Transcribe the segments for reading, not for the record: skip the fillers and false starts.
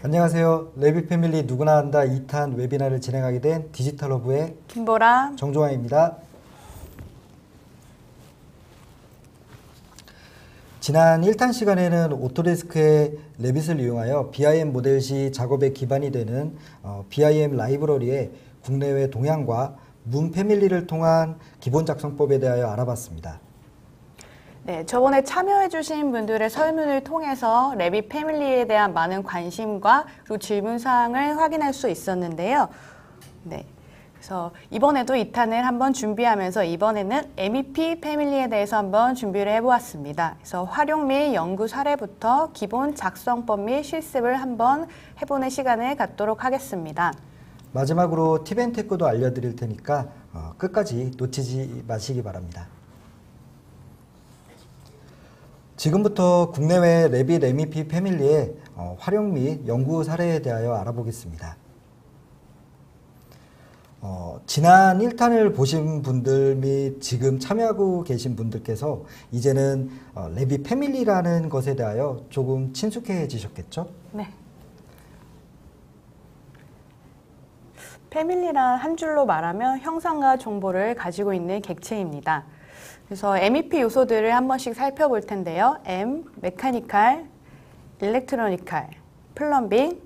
안녕하세요. 레비 패밀리 누구나 한다 2탄 웨비나를 진행하게 된 디지털 허브의 김보라, 정종환입니다. 지난 1탄 시간에는 오토데스크의 레빗을 이용하여 BIM 모델 시 작업에 기반이 되는 BIM 라이브러리의 국내외 동향과 문 패밀리를 통한 기본 작성법에 대하여 알아봤습니다. 네, 저번에 참여해주신 분들의 설문을 통해서 레빗 패밀리에 대한 많은 관심과 그리고 질문사항을 확인할 수 있었는데요. 네, 그래서 이번에도 2탄을 한번 준비하면서 이번에는 MEP 패밀리에 대해서 한번 준비를 해보았습니다. 그래서 활용 및 연구 사례부터 기본 작성법 및 실습을 한번 해보는 시간을 갖도록 하겠습니다. 마지막으로 팁앤테크도 알려드릴 테니까 끝까지 놓치지 마시기 바랍니다. 지금부터 국내외 레빗 MEP 패밀리의 활용 및 연구 사례에 대하여 알아보겠습니다. 지난 1탄을 보신 분들 및 지금 참여하고 계신 분들께서 이제는 레빗 패밀리라는 것에 대하여 조금 친숙해지셨겠죠? 네. 패밀리란 한 줄로 말하면 형상과 정보를 가지고 있는 객체입니다. 그래서 MEP 요소들을 한 번씩 살펴볼 텐데요. M, 메카니컬, 일렉트로니컬, 플럼빙.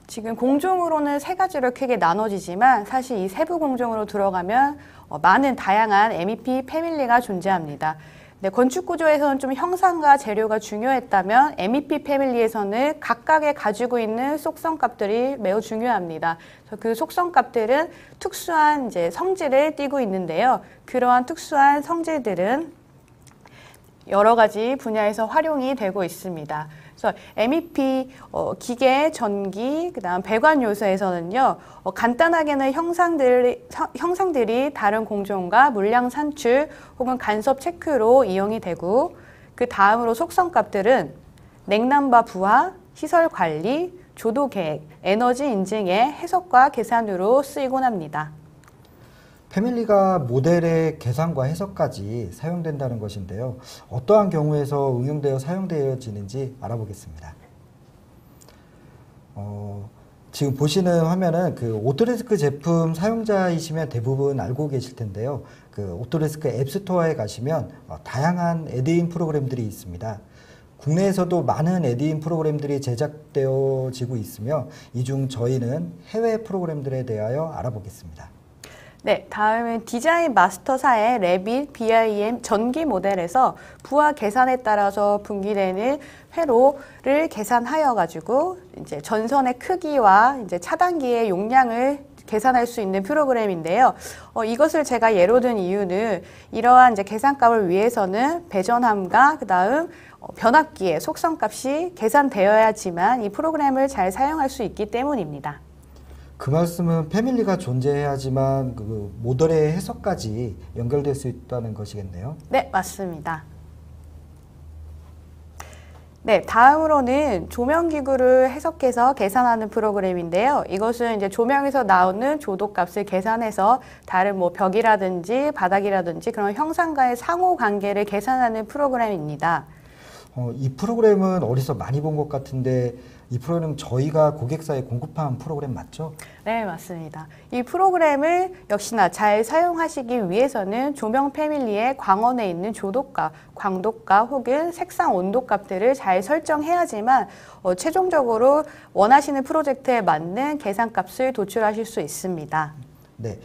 지금 공종으로는 세 가지로 크게 나눠지지만 사실 이 세부 공종으로 들어가면 많은 다양한 MEP 패밀리가 존재합니다. 네, 건축 구조에서는 좀 형상과 재료가 중요했다면 MEP 패밀리에서는 각각의 가지고 있는 속성값들이 매우 중요합니다. 그래서 그 속성값들은 특수한 이제 성질을 띠고 있는데요. 그러한 특수한 성질들은 여러 가지 분야에서 활용이 되고 있습니다. 그래서 MEP 기계, 전기, 그다음 배관 요소에서는요. 간단하게는 형상들이 다른 공종과 물량 산출 혹은 간섭 체크로 이용이 되고 그 다음으로 속성값들은 냉난바 부하, 시설 관리, 조도 계획, 에너지 인증의 해석과 계산으로 쓰이곤 합니다. 패밀리가 모델의 계산과 해석까지 사용된다는 것인데요. 어떠한 경우에서 응용되어 사용되어지는지 알아보겠습니다. 지금 보시는 화면은 그 오토데스크 제품 사용자이시면 대부분 알고 계실 텐데요. 그 오토데스크 앱스토어에 가시면 다양한 애드인 프로그램들이 있습니다. 국내에서도 많은 애드인 프로그램들이 제작되어지고 있으며 이 중 저희는 해외 프로그램들에 대하여 알아보겠습니다. 네, 다음은 디자인 마스터사의 레빗 BIM 전기 모델에서 부하 계산에 따라서 분기되는 회로를 계산하여 가지고 이제 전선의 크기와 이제 차단기의 용량을 계산할 수 있는 프로그램인데요. 이것을 제가 예로 든 이유는 이러한 이제 계산값을 위해서는 배전함과 그다음 변압기의 속성값이 계산되어야지만 이 프로그램을 잘 사용할 수 있기 때문입니다. 그 말씀은 패밀리가 존재해야지만 그 모델의 해석까지 연결될 수 있다는 것이겠네요. 네, 맞습니다. 네, 다음으로는 조명기구를 해석해서 계산하는 프로그램인데요. 이것은 이제 조명에서 나오는 조도값을 계산해서 다른 뭐 벽이라든지 바닥이라든지 그런 형상과의 상호 관계를 계산하는 프로그램입니다. 이 프로그램은 어디서 많이 본 것 같은데 이 프로그램은 저희가 고객사에 공급한 프로그램 맞죠? 네, 맞습니다. 이 프로그램을 역시나 잘 사용하시기 위해서는 조명 패밀리의 광원에 있는 조도값, 광도값 혹은 색상 온도값들을 잘 설정해야지만 최종적으로 원하시는 프로젝트에 맞는 계산값을 도출하실 수 있습니다. 네,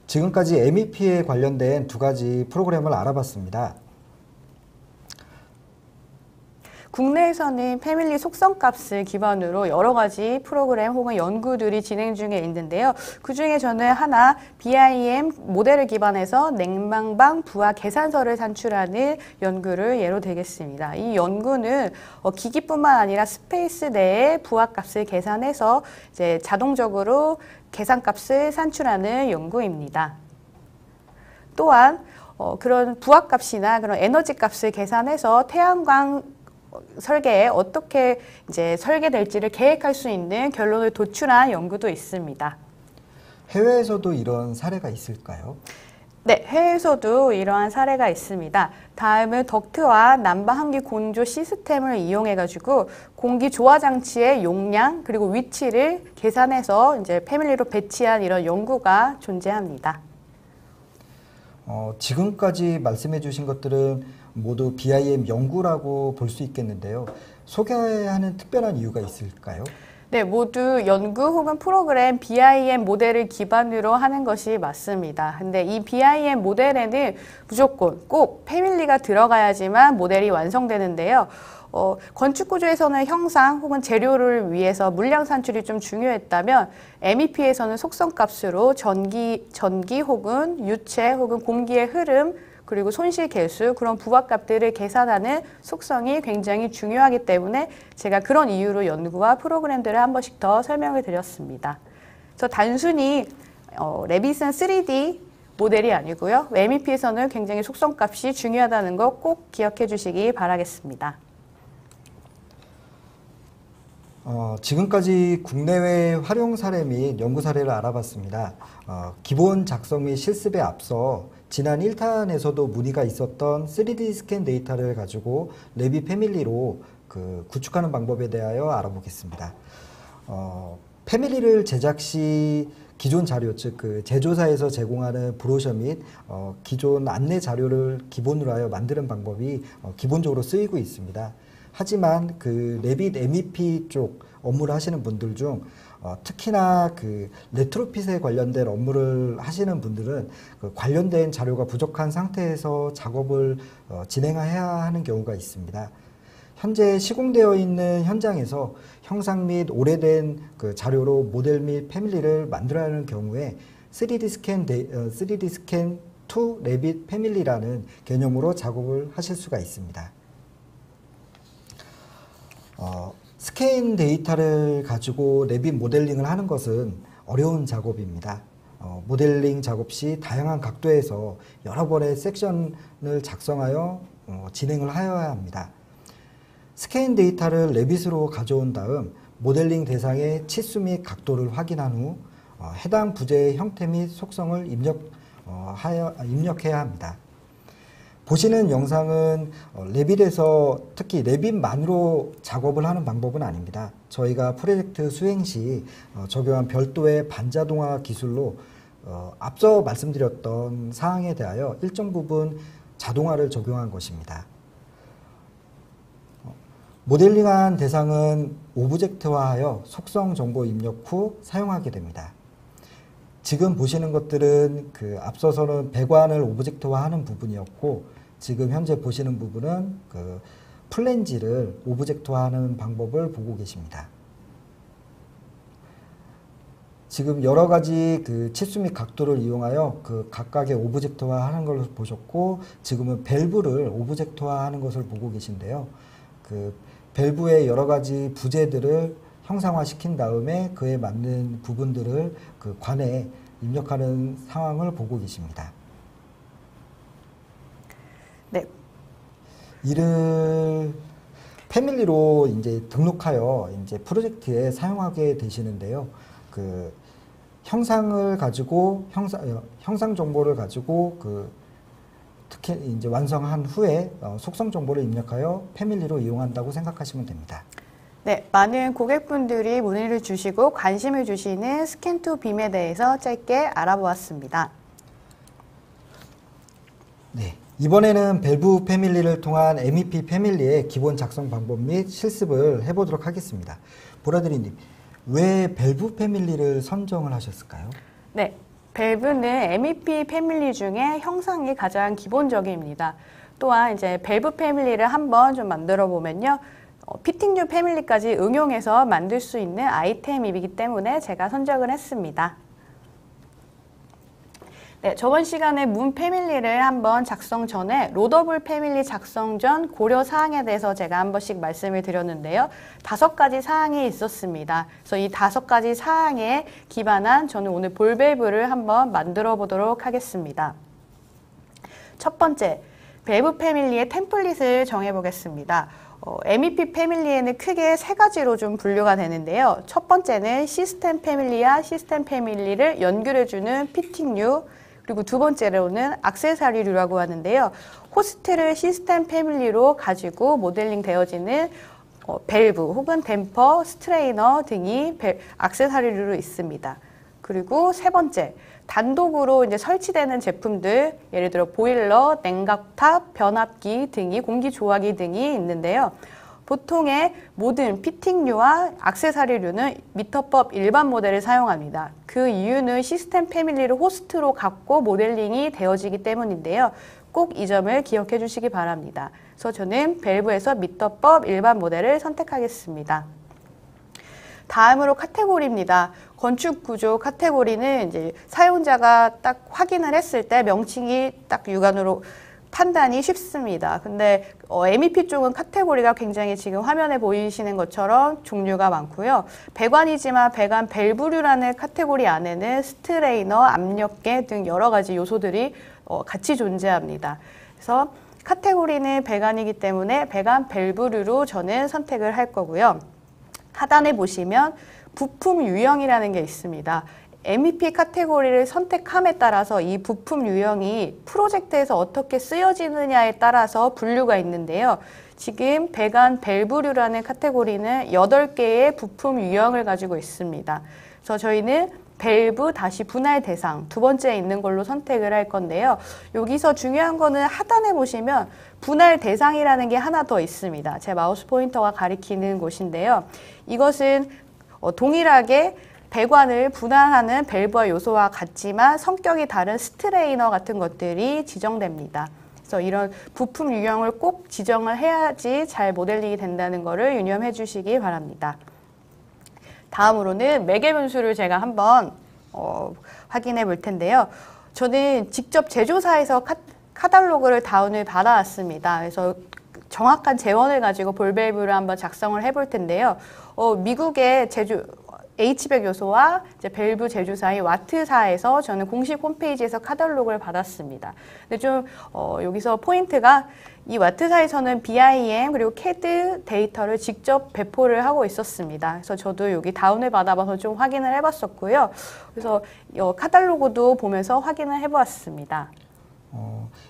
지금까지 MEP에 관련된 두 가지 프로그램을 알아봤습니다. 국내에서는 패밀리 속성값을 기반으로 여러 가지 프로그램 혹은 연구들이 진행 중에 있는데요. 그중에 저는 하나 BIM 모델을 기반해서 냉난방 부하 계산서를 산출하는 연구를 예로 들겠습니다. 이 연구는 기기뿐만 아니라 스페이스 내에 부하값을 계산해서 이제 자동적으로 계산값을 산출하는 연구입니다. 또한 그런 부하값이나 그런 에너지 값을 계산해서 태양광 설계에 어떻게 이제 설계될지를 계획할 수 있는 결론을 도출한 연구도 있습니다. 해외에서도 이런 사례가 있을까요? 네, 해외에서도 이러한 사례가 있습니다. 다음은 덕트와 난방항기 건조 시스템을 이용해가지고 공기 조화 장치의 용량 그리고 위치를 계산해서 이제 패밀리로 배치한 이런 연구가 존재합니다. 지금까지 말씀해 주신 것들은 모두 BIM 연구라고 볼 수 있겠는데요. 소개하는 특별한 이유가 있을까요? 네, 모두 연구 혹은 프로그램 BIM 모델을 기반으로 하는 것이 맞습니다. 근데 이 BIM 모델에는 무조건 꼭 패밀리가 들어가야지만 모델이 완성되는데요. 건축 구조에서는 형상 혹은 재료를 위해서 물량 산출이 좀 중요했다면 MEP에서는 속성값으로 전기 혹은 유체 혹은 공기의 흐름 그리고 손실 개수 그런 부하값들을 계산하는 속성이 굉장히 중요하기 때문에 제가 그런 이유로 연구와 프로그램들을 한 번씩 더 설명을 드렸습니다. 그래서 단순히 레빗은 3D 모델이 아니고요. MEP에서는 굉장히 속성값이 중요하다는 거 꼭 기억해 주시기 바라겠습니다. 지금까지 국내외 활용 사례 및 연구 사례를 알아봤습니다. 기본 작성 및 실습에 앞서 지난 1탄에서도 문의가 있었던 3D 스캔 데이터를 가지고 레빗 패밀리로 구축하는 방법에 대하여 알아보겠습니다. 패밀리를 제작 시 기존 자료, 즉 제조사에서 제공하는 브로셔 및 기존 안내 자료를 기본으로 하여 만드는 방법이 기본적으로 쓰이고 있습니다. 하지만 레빗 MEP 쪽 업무를 하시는 분들 중 특히나 레트로핏에 관련된 업무를 하시는 분들은 관련된 자료가 부족한 상태에서 작업을 진행해야 하는 경우가 있습니다. 현재 시공되어 있는 현장에서 형상 및 오래된 자료로 모델 및 패밀리를 만들어야 하는 경우에 3D 스캔 to 레빗 패밀리라는 개념으로 작업을 하실 수가 있습니다. 스캔 데이터를 가지고 레빗 모델링을 하는 것은 어려운 작업입니다. 모델링 작업 시 다양한 각도에서 여러 번의 섹션을 작성하여 진행을 하여야 합니다. 스캔 데이터를 레빗으로 가져온 다음 모델링 대상의 치수 및 각도를 확인한 후 해당 부재의 형태 및 속성을 입력해야 합니다. 보시는 영상은 레빗에서 특히 레빗만으로 작업을 하는 방법은 아닙니다. 저희가 프로젝트 수행 시 적용한 별도의 반자동화 기술로 앞서 말씀드렸던 사항에 대하여 일정 부분 자동화를 적용한 것입니다. 모델링한 대상은 오브젝트화하여 속성 정보 입력 후 사용하게 됩니다. 지금 보시는 것들은 앞서서는 배관을 오브젝트화하는 부분이었고 지금 현재 보시는 부분은 플랜지를 오브젝트화하는 방법을 보고 계십니다. 지금 여러 가지 치수 및 각도를 이용하여 각각의 오브젝트화하는 걸 보셨고 지금은 밸브를 오브젝트화하는 것을 보고 계신데요. 밸브의 여러 가지 부재들을 형상화시킨 다음에 그에 맞는 부분들을 관에 입력하는 상황을 보고 계십니다. 네. 이를 패밀리로 이제 등록하여 이제 프로젝트에 사용하게 되시는데요. 형상을 가지고 형상 정보를 가지고 특히 이제 완성한 후에 속성 정보를 입력하여 패밀리로 이용한다고 생각하시면 됩니다. 네, 많은 고객분들이 문의를 주시고 관심을 주시는 스캔 투 빔에 대해서 짧게 알아보았습니다. 네, 이번에는 밸브 패밀리를 통한 MEP 패밀리의 기본 작성 방법 및 실습을 해보도록 하겠습니다. 보라드리님, 왜 밸브 패밀리를 선정을 하셨을까요? 네, 밸브는 MEP 패밀리 중에 형상이 가장 기본적입니다. 또한 이제 밸브 패밀리를 한번 좀 만들어 보면요. 피팅류 패밀리까지 응용해서 만들 수 있는 아이템이기 때문에 제가 선정을 했습니다. 네, 저번 시간에 문 패밀리를 한번 작성 전에 로더블 패밀리 작성 전 고려 사항에 대해서 제가 한 번씩 말씀을 드렸는데요. 5가지 사항이 있었습니다. 그래서 이 5가지 사항에 기반한 저는 오늘 볼밸브를 한번 만들어 보도록 하겠습니다. 첫 번째, 밸브 패밀리의 템플릿을 정해 보겠습니다. MEP 패밀리에는 크게 3가지로 좀 분류가 되는데요. 첫 번째는 시스템 패밀리와 시스템 패밀리를 연결해주는 피팅류, 그리고 두 번째로는 액세서리류라고 하는데요. 호스트를 시스템 패밀리로 가지고 모델링 되어지는 밸브 혹은 댐퍼, 스트레이너 등이 액세서리류로 있습니다. 그리고 세 번째, 단독으로 이제 설치되는 제품들, 예를 들어 보일러, 냉각탑, 변압기 등이 공기 조화기 등이 있는데요. 보통의 모든 피팅류와 액세서리류는 미터법 일반 모델을 사용합니다. 그 이유는 시스템 패밀리를 호스트로 갖고 모델링이 되어지기 때문인데요. 꼭 이 점을 기억해 주시기 바랍니다. 그래서 저는 밸브에서 미터법 일반 모델을 선택하겠습니다. 다음으로 카테고리입니다. 건축 구조 카테고리는 이제 사용자가 딱 확인을 했을 때 명칭이 딱 육안으로 판단이 쉽습니다. 근데 MEP 쪽은 카테고리가 굉장히 지금 화면에 보이시는 것처럼 종류가 많고요. 배관이지만 배관 밸브류라는 카테고리 안에는 스트레이너, 압력계 등 여러 가지 요소들이 같이 존재합니다. 그래서 카테고리는 배관이기 때문에 배관 밸브류로 저는 선택을 할 거고요. 하단에 보시면 부품 유형이라는 게 있습니다. MEP 카테고리를 선택함에 따라서 이 부품 유형이 프로젝트에서 어떻게 쓰여지느냐에 따라서 분류가 있는데요. 지금 배관 밸브류라는 카테고리는 8개의 부품 유형을 가지고 있습니다. 그래서 저희는 밸브 다시 분할 대상 두 번째에 있는 걸로 선택을 할 건데요. 여기서 중요한 거는 하단에 보시면 분할 대상이라는 게 하나 더 있습니다. 제 마우스 포인터가 가리키는 곳인데요. 이것은 동일하게 배관을 분할하는 밸브와 요소와 같지만 성격이 다른 스트레이너 같은 것들이 지정됩니다. 그래서 이런 부품 유형을 꼭 지정을 해야지 잘 모델링이 된다는 것을 유념해 주시기 바랍니다. 다음으로는 매개 변수를 제가 한번 확인해 볼 텐데요. 저는 직접 제조사에서 카탈로그를 다운을 받아왔습니다. 그래서 정확한 재원을 가지고 볼밸브를 한번 작성을 해볼 텐데요. 미국의 H백 요소와 이제 밸브 제조사인 와트사에서 저는 공식 홈페이지에서 카탈로그를 받았습니다. 근데 좀 여기서 포인트가 이 와트사에서는 BIM 그리고 CAD 데이터를 직접 배포를 하고 있었습니다. 그래서 저도 여기 다운을 받아봐서 좀 확인을 해봤었고요. 그래서 카탈로그도 보면서 확인을 해보았습니다.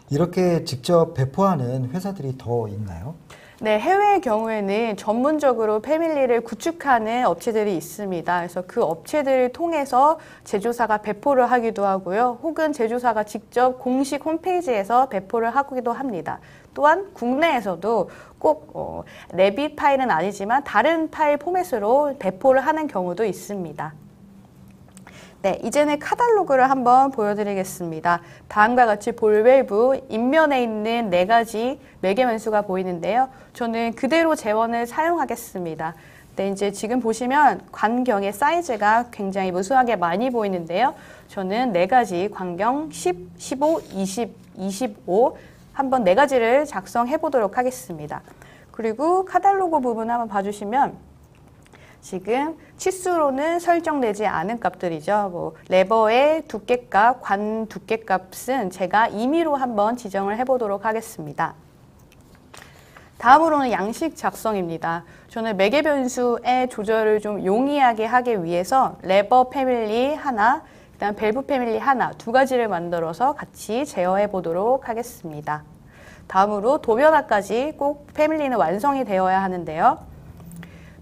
이렇게 직접 배포하는 회사들이 더 있나요? 네, 해외의 경우에는 전문적으로 패밀리를 구축하는 업체들이 있습니다. 그래서 그 업체들을 통해서 제조사가 배포를 하기도 하고요. 혹은 제조사가 직접 공식 홈페이지에서 배포를 하기도 합니다. 또한 국내에서도 꼭 레빗 파일은 아니지만 다른 파일 포맷으로 배포를 하는 경우도 있습니다. 네, 이제는 카탈로그를 한번 보여드리겠습니다. 다음과 같이 볼밸브 인면에 있는 4가지 매개 변수가 보이는데요. 저는 그대로 재원을 사용하겠습니다. 네, 이제 지금 보시면 관경의 사이즈가 굉장히 무수하게 많이 보이는데요. 저는 4가지 관경 10, 15, 20, 25 한번 4가지를 작성해 보도록 하겠습니다. 그리고 카탈로그 부분 한번 봐주시면 지금 치수로는 설정되지 않은 값들이죠. 뭐 레버의 두께값, 관 두께값은 제가 임의로 한번 지정을 해보도록 하겠습니다. 다음으로는 양식 작성입니다. 저는 매개 변수의 조절을 좀 용이하게 하기 위해서 레버 패밀리 하나, 그다음 밸브 패밀리 하나, 2가지를 만들어서 같이 제어해 보도록 하겠습니다. 다음으로 도변화까지 꼭 패밀리는 완성이 되어야 하는데요.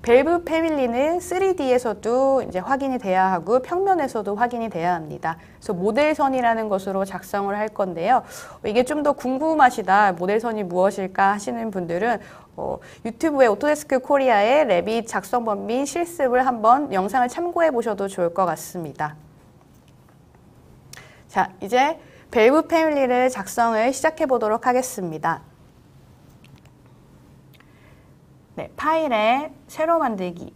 밸브 패밀리는 3D에서도 이제 확인이 돼야 하고 평면에서도 확인이 돼야 합니다. 그래서 모델선이라는 것으로 작성을 할 건데요. 이게 좀 더 궁금하시다, 모델선이 무엇일까 하시는 분들은 유튜브에 오토데스크 코리아의 레빗 작성법 및 실습을 한번 영상을 참고해 보셔도 좋을 것 같습니다. 자, 이제 밸브 패밀리를 작성을 시작해 보도록 하겠습니다. 네, 파일에 새로 만들기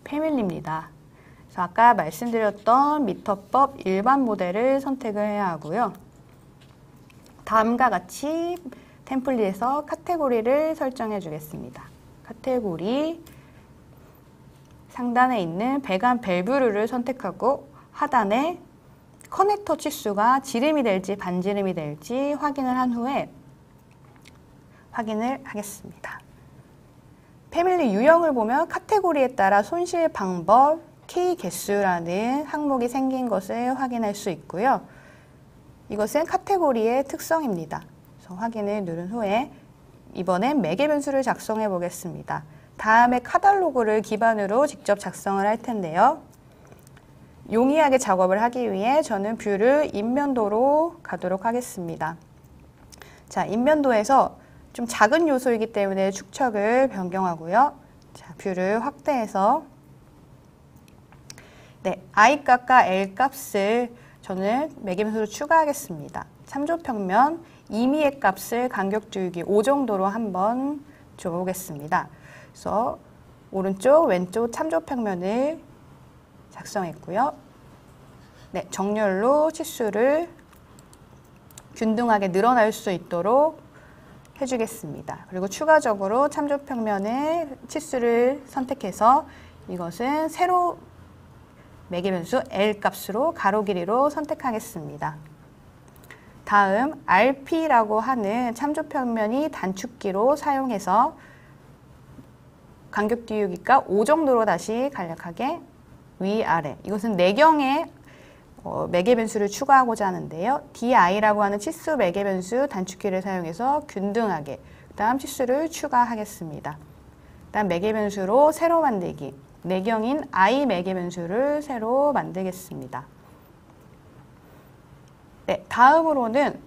패밀리입니다. 그래서 아까 말씀드렸던 미터법 일반 모델을 선택을 해야 하고요. 다음과 같이 템플릿에서 카테고리를 설정해 주겠습니다. 카테고리 상단에 있는 배관 밸브류를 선택하고 하단에 커넥터 치수가 지름이 될지 반지름이 될지 확인을 한 후에 확인을 하겠습니다. 패밀리 유형을 보면 카테고리에 따라 손실 방법, K 개수라는 항목이 생긴 것을 확인할 수 있고요. 이것은 카테고리의 특성입니다. 그래서 확인을 누른 후에 이번엔 매개 변수를 작성해 보겠습니다. 다음에 카탈로그를 기반으로 직접 작성을 할 텐데요. 용이하게 작업을 하기 위해 저는 뷰를 인면도로 가도록 하겠습니다. 자, 인면도에서 좀 작은 요소이기 때문에 축척을 변경하고요. 자, 뷰를 확대해서 I 값과 L 값을 저는 매개변수로 추가하겠습니다. 참조평면 임의의 값을 간격 두기 5 정도로 한번 줘보겠습니다. 그래서 오른쪽, 왼쪽 참조평면을 작성했고요. 네, 정렬로 치수를 균등하게 늘어날 수 있도록 해주겠습니다. 그리고 추가적으로 참조평면의 치수를 선택해서 이것은 세로 매개변수 L 값으로 가로 길이로 선택하겠습니다. 다음 RP라고 하는 참조평면이 단축키로 사용해서 간격 띄우기가 5 정도로 다시 간략하게 위아래, 이것은 내경의 매개변수를 추가하고자 하는데요. DI라고 하는 치수 매개변수 단축키를 사용해서 균등하게 그 다음 치수를 추가하겠습니다. 그 다음 매개변수로 세로 만들기, 내경인 I 매개변수를 새로 만들겠습니다. 네, 다음으로는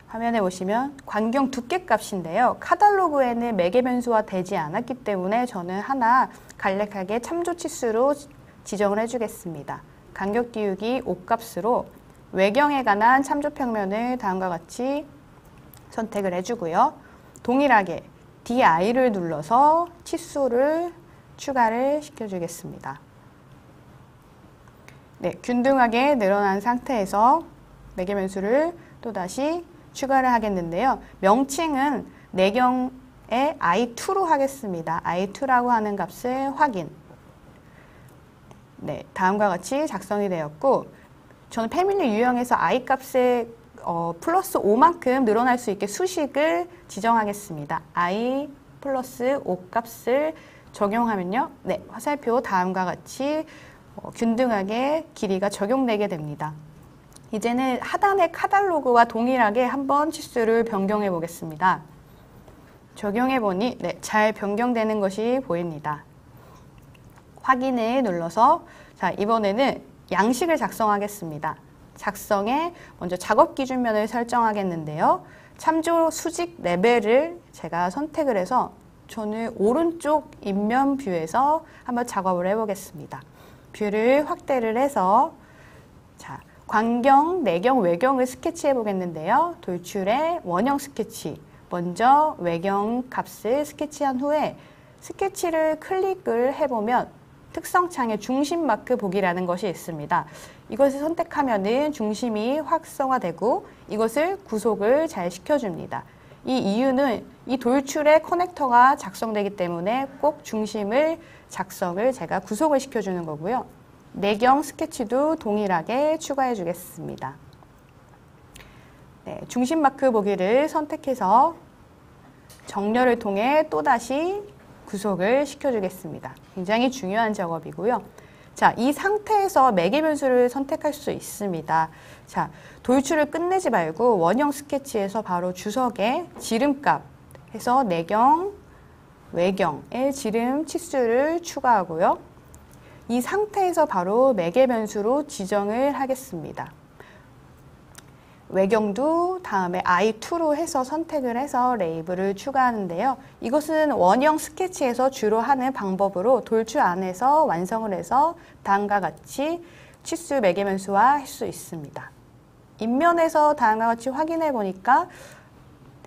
화면에 보시면 광경 두께 값인데요. 카탈로그에는 매개변수가 되지 않았기 때문에 저는 하나 간략하게 참조 치수로 지정을 해주겠습니다. 간격 띄우기 5 값으로 외경에 관한 참조평면을 다음과 같이 선택을 해주고요. 동일하게 DI를 눌러서 치수를 추가를 시켜주겠습니다. 네, 균등하게 늘어난 상태에서 매개변수를 또다시 추가를 하겠는데요. 명칭은 내경의 I2로 하겠습니다. I2라고 하는 값을 확인. 네, 다음과 같이 작성이 되었고, 저는 패밀리 유형에서 I 값에 플러스 5만큼 늘어날 수 있게 수식을 지정하겠습니다. I 플러스 5 값을 적용하면요. 네, 화살표 다음과 같이 균등하게 길이가 적용되게 됩니다. 이제는 하단의 카탈로그와 동일하게 한번 치수를 변경해 보겠습니다. 적용해 보니 네, 잘 변경되는 것이 보입니다. 확인을 눌러서 자, 이번에는 양식을 작성하겠습니다. 작성에 먼저 작업 기준면을 설정하겠는데요. 참조 수직 레벨을 제가 선택을 해서 저는 오른쪽 인면 뷰에서 한번 작업을 해보겠습니다. 뷰를 확대를 해서 자, 광경, 내경, 외경을 스케치해 보겠는데요. 돌출의 원형 스케치, 먼저 외경 값을 스케치한 후에 스케치를 클릭을 해보면 특성창에 중심 마크 보기라는 것이 있습니다. 이것을 선택하면은 중심이 활성화되고 이것을 구속을 잘 시켜줍니다. 이 이유는 이 돌출에 커넥터가 작성되기 때문에 꼭 중심을 작성을 제가 구속을 시켜주는 거고요. 내경 스케치도 동일하게 추가해 주겠습니다. 네, 중심 마크 보기를 선택해서 정렬을 통해 또다시 구속을 시켜주겠습니다. 굉장히 중요한 작업이고요. 자, 이 상태에서 매개변수를 선택할 수 있습니다. 자, 돌출을 끝내지 말고 원형 스케치에서 바로 주석에 지름값 해서 내경, 외경의 지름 치수를 추가하고요. 이 상태에서 바로 매개변수로 지정을 하겠습니다. 외경도 다음에 I2로 해서 선택을 해서 레이블을 추가하는데요. 이것은 원형 스케치에서 주로 하는 방법으로 돌출 안에서 완성을 해서 다음과 같이 치수 매개변수화 할 수 있습니다. 인면에서 다음과 같이 확인해 보니까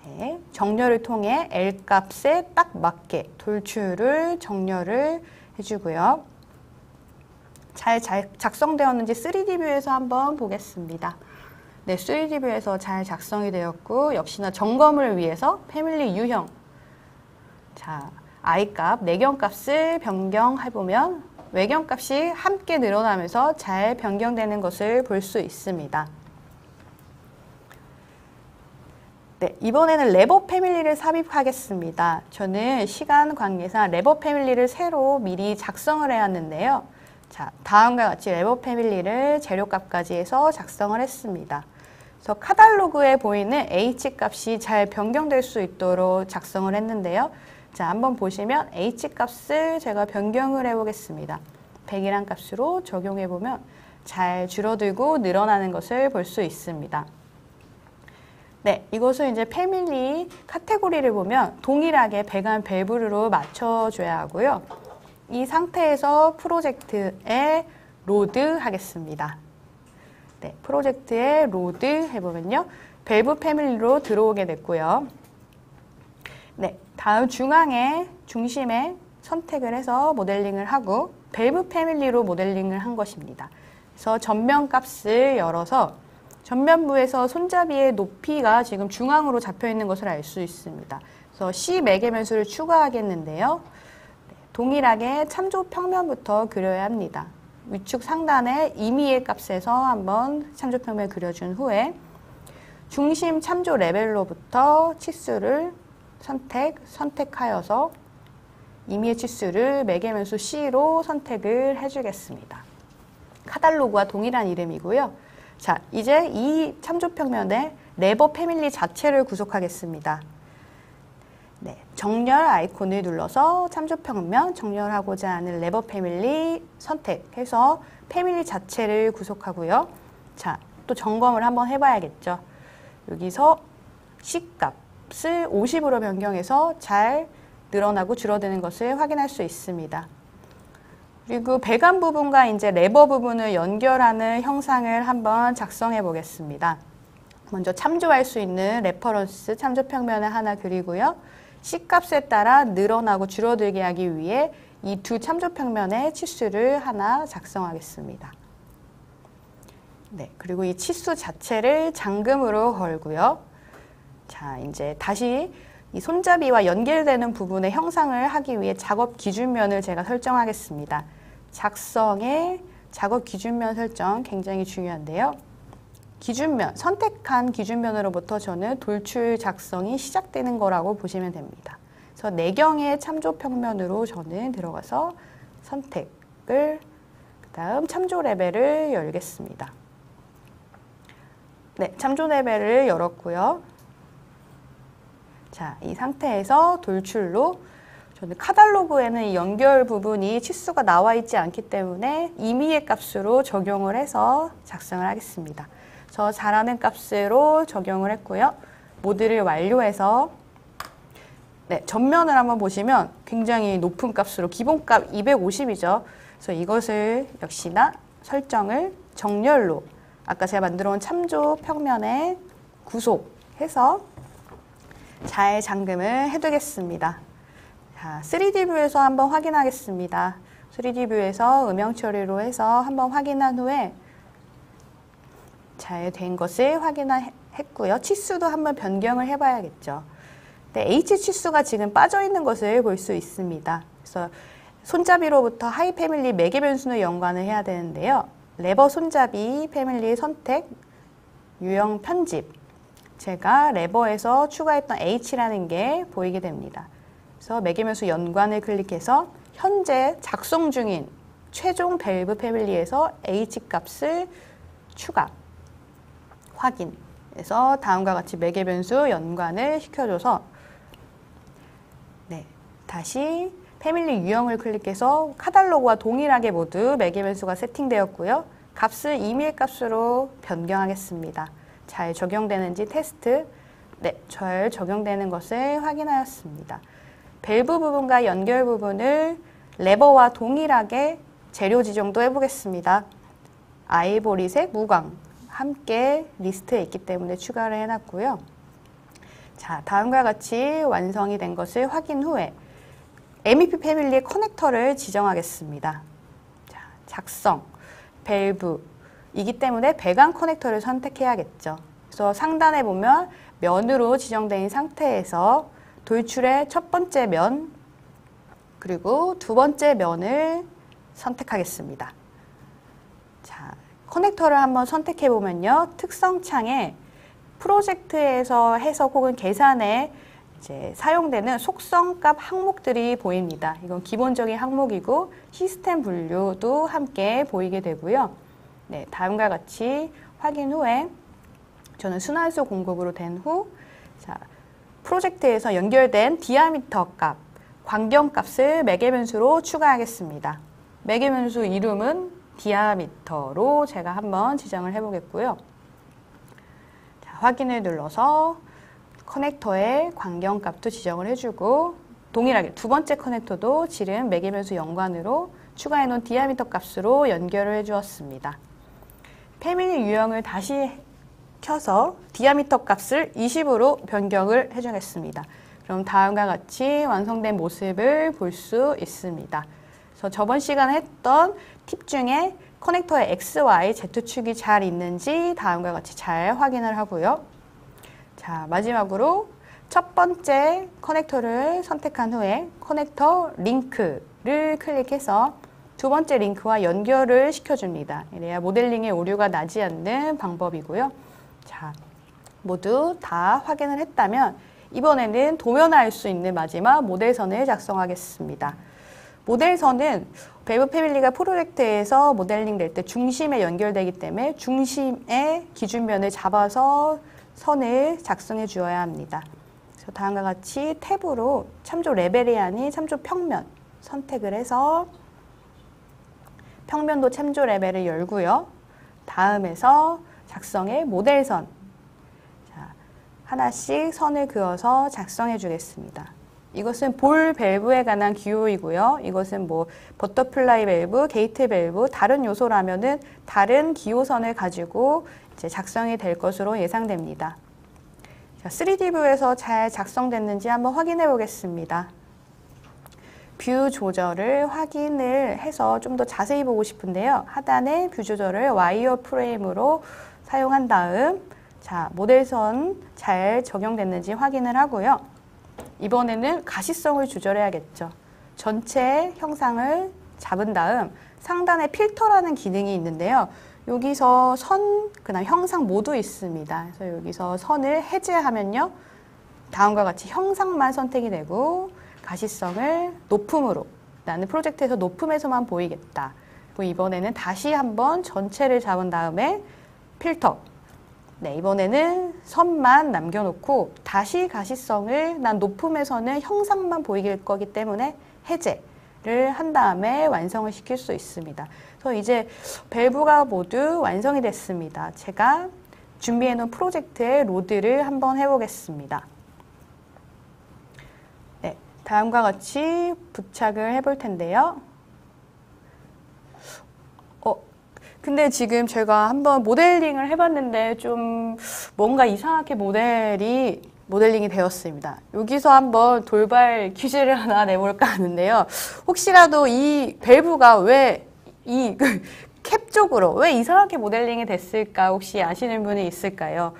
네, 정렬을 통해 L 값에 딱 맞게 돌출을 정렬을 해주고요. 잘 작성되었는지 3D 뷰에서 한번 보겠습니다. 네, 3D 뷰에서 잘 작성이 되었고 역시나 점검을 위해서 패밀리 유형 자, I 값, 내경 값을 변경해보면 외경 값이 함께 늘어나면서 잘 변경되는 것을 볼 수 있습니다. 네, 이번에는 레버 패밀리를 삽입하겠습니다. 저는 시간 관계상 레버 패밀리를 새로 미리 작성을 해왔는데요. 자, 다음과 같이 레버 패밀리를 재료값까지 해서 작성을 했습니다. 그래서 카탈로그에 보이는 H 값이 잘 변경될 수 있도록 작성을 했는데요. 자, 한번 보시면 H 값을 제가 변경을 해보겠습니다. 100이란 값으로 적용해보면 잘 줄어들고 늘어나는 것을 볼 수 있습니다. 네, 이것을 이제 패밀리 카테고리를 보면 동일하게 배관 밸브로 맞춰줘야 하고요. 이 상태에서 프로젝트에 로드 하겠습니다. 네, 프로젝트에 로드 해보면요. 밸브 패밀리로 들어오게 됐고요. 네, 다음 중심에 선택을 해서 모델링을 하고 밸브 패밀리로 모델링을 한 것입니다. 그래서 전면 값을 열어서 전면부에서 손잡이의 높이가 지금 중앙으로 잡혀 있는 것을 알 수 있습니다. 그래서 C 매개변수를 추가하겠는데요. 동일하게 참조 평면부터 그려야 합니다. 위축 상단에 임의의 값에서 한번 참조 평면을 그려준 후에 중심 참조 레벨로부터 치수를 선택하여서 임의의 치수를 매개변수 C로 선택을 해주겠습니다. 카탈로그와 동일한 이름이고요. 자, 이제 이 참조 평면에 레버 패밀리 자체를 구속하겠습니다. 네, 정렬 아이콘을 눌러서 참조 평면 정렬하고자 하는 레버 패밀리 선택해서 패밀리 자체를 구속하고요. 자, 또 점검을 한번 해봐야겠죠. 여기서 C 값을 50으로 변경해서 잘 늘어나고 줄어드는 것을 확인할 수 있습니다. 그리고 배관 부분과 이제 레버 부분을 연결하는 형상을 한번 작성해 보겠습니다. 먼저 참조할 수 있는 레퍼런스 참조 평면을 하나 그리고요. C 값에 따라 늘어나고 줄어들게 하기 위해 이 두 참조 평면의 치수를 하나 작성하겠습니다. 네, 그리고 이 치수 자체를 잠금으로 걸고요. 자, 이제 다시 이 손잡이와 연결되는 부분의 형상을 하기 위해 작업 기준면을 제가 설정하겠습니다. 작성의 작업 기준면 설정 굉장히 중요한데요. 기준면, 선택한 기준면으로부터 저는 돌출 작성이 시작되는 거라고 보시면 됩니다. 그래서 내경의 참조 평면으로 저는 들어가서 선택을, 그 다음 참조 레벨을 열겠습니다. 네, 참조 레벨을 열었고요. 자, 이 상태에서 돌출로 저는 카탈로그에는 이 연결 부분이 치수가 나와 있지 않기 때문에 임의의 값으로 적용을 해서 작성을 하겠습니다. 저 잘하는 값으로 적용을 했고요. 모드를 완료해서 네, 전면을 한번 보시면 굉장히 높은 값으로 기본값 250이죠. 그래서 이것을 역시나 설정을 정렬로 아까 제가 만들어 온 참조 평면에 구속해서 잘 잠금을 해두겠습니다. 자, 3D 뷰에서 한번 확인하겠습니다. 3D 뷰에서 음영 처리로 해서 한번 확인한 후에 잘 된 것을 확인했고요. 치수도 한번 변경을 해봐야겠죠. 네, H 치수가 지금 빠져 있는 것을 볼 수 있습니다. 그래서 손잡이로부터 하이 패밀리 매개 변수를 연관을 해야 되는데요. 레버 손잡이 패밀리 선택, 유형 편집. 제가 레버에서 추가했던 H라는 게 보이게 됩니다. 그래서 매개변수 연관을 클릭해서 현재 작성 중인 최종 밸브 패밀리에서 H 값을 추가, 확인해서 다음과 같이 매개변수 연관을 시켜줘서 네, 다시 패밀리 유형을 클릭해서 카탈로그와 동일하게 모두 매개변수가 세팅되었고요. 값을 임의 값으로 변경하겠습니다. 잘 적용되는지 테스트, 네, 잘 적용되는 것을 확인하였습니다. 밸브 부분과 연결 부분을 레버와 동일하게 재료 지정도 해보겠습니다. 아이보리색, 무광 함께 리스트에 있기 때문에 추가를 해놨고요. 자, 다음과 같이 완성이 된 것을 확인 후에 MEP 패밀리의 커넥터를 지정하겠습니다. 자, 작성, 밸브이기 때문에 배관 커넥터를 선택해야겠죠. 그래서 상단에 보면 면으로 지정된 상태에서 돌출의 첫 번째 면, 그리고 두 번째 면을 선택하겠습니다. 자, 커넥터를 한번 선택해 보면요. 특성 창에 프로젝트에서 해석 혹은 계산에 이제 사용되는 속성값 항목들이 보입니다. 이건 기본적인 항목이고 시스템 분류도 함께 보이게 되고요. 네, 다음과 같이 확인 후에 저는 순환수 공급으로 된 후 자, 프로젝트에서 연결된 디아미터 값, 광경 값을 매개변수로 추가하겠습니다. 매개변수 이름은 디아미터로 제가 한번 지정을 해보겠고요. 자, 확인을 눌러서 커넥터에 광경 값도 지정을 해주고 동일하게 두 번째 커넥터도 지름 매개변수 연관으로 추가해 놓은 디아미터 값으로 연결을 해주었습니다. 패밀리 유형을 다시 켜서 디아미터 값을 20으로 변경을 해주겠습니다. 그럼 다음과 같이 완성된 모습을 볼 수 있습니다. 그래서 저번 시간에 했던 팁 중에 커넥터의 X, Y, Z축이 잘 있는지 다음과 같이 잘 확인을 하고요. 자, 마지막으로 첫 번째 커넥터를 선택한 후에 커넥터 링크를 클릭해서 두 번째 링크와 연결을 시켜줍니다. 이래야 모델링에 오류가 나지 않는 방법이고요. 자, 모두 다 확인을 했다면 이번에는 도면화할 수 있는 마지막 모델선을 작성하겠습니다. 모델선은 밸브 패밀리가 프로젝트에서 모델링 될 때 중심에 연결되기 때문에 중심의 기준면을 잡아서 선을 작성해 주어야 합니다. 그래서 다음과 같이 탭으로 참조 레벨이 아닌 참조 평면 선택을 해서 평면도 참조 레벨을 열고요. 다음에서 작성의 모델선. 자, 하나씩 선을 그어서 작성해 주겠습니다. 이것은 볼 밸브에 관한 기호이고요. 이것은 뭐 버터플라이 밸브, 게이트 밸브, 다른 요소라면은 다른 기호선을 가지고 이제 작성이 될 것으로 예상됩니다. 자, 3D 뷰에서 잘 작성됐는지 한번 확인해 보겠습니다. 뷰 조절을 확인을 해서 좀 더 자세히 보고 싶은데요. 하단에 뷰 조절을 와이어 프레임으로 사용한 다음 자, 모델선 잘 적용됐는지 확인을 하고요. 이번에는 가시성을 조절해야겠죠. 전체 형상을 잡은 다음 상단에 필터라는 기능이 있는데요. 여기서 선, 그다음 형상 모두 있습니다. 그래서 여기서 선을 해제하면요. 다음과 같이 형상만 선택이 되고 가시성을 높음으로, 나는 프로젝트에서 높음에서만 보이겠다. 그리고 이번에는 다시 한번 전체를 잡은 다음에 필터. 네, 이번에는 선만 남겨놓고 다시 가시성을 난 높음에서는 형상만 보이길 거기 때문에 해제를 한 다음에 완성을 시킬 수 있습니다. 그래서 이제 밸브가 모두 완성이 됐습니다. 제가 준비해놓은 프로젝트의 로드를 한번 해보겠습니다. 네, 다음과 같이 부착을 해볼 텐데요. 근데 지금 제가 한번 모델링을 해봤는데 좀 뭔가 이상하게 모델링이 되었습니다. 여기서 한번 돌발 퀴즈를 하나 내볼까 하는데요. 혹시라도 이 밸브가 왜 이 캡 쪽으로 왜 이상하게 모델링이 됐을까 혹시 아시는 분이 있을까요?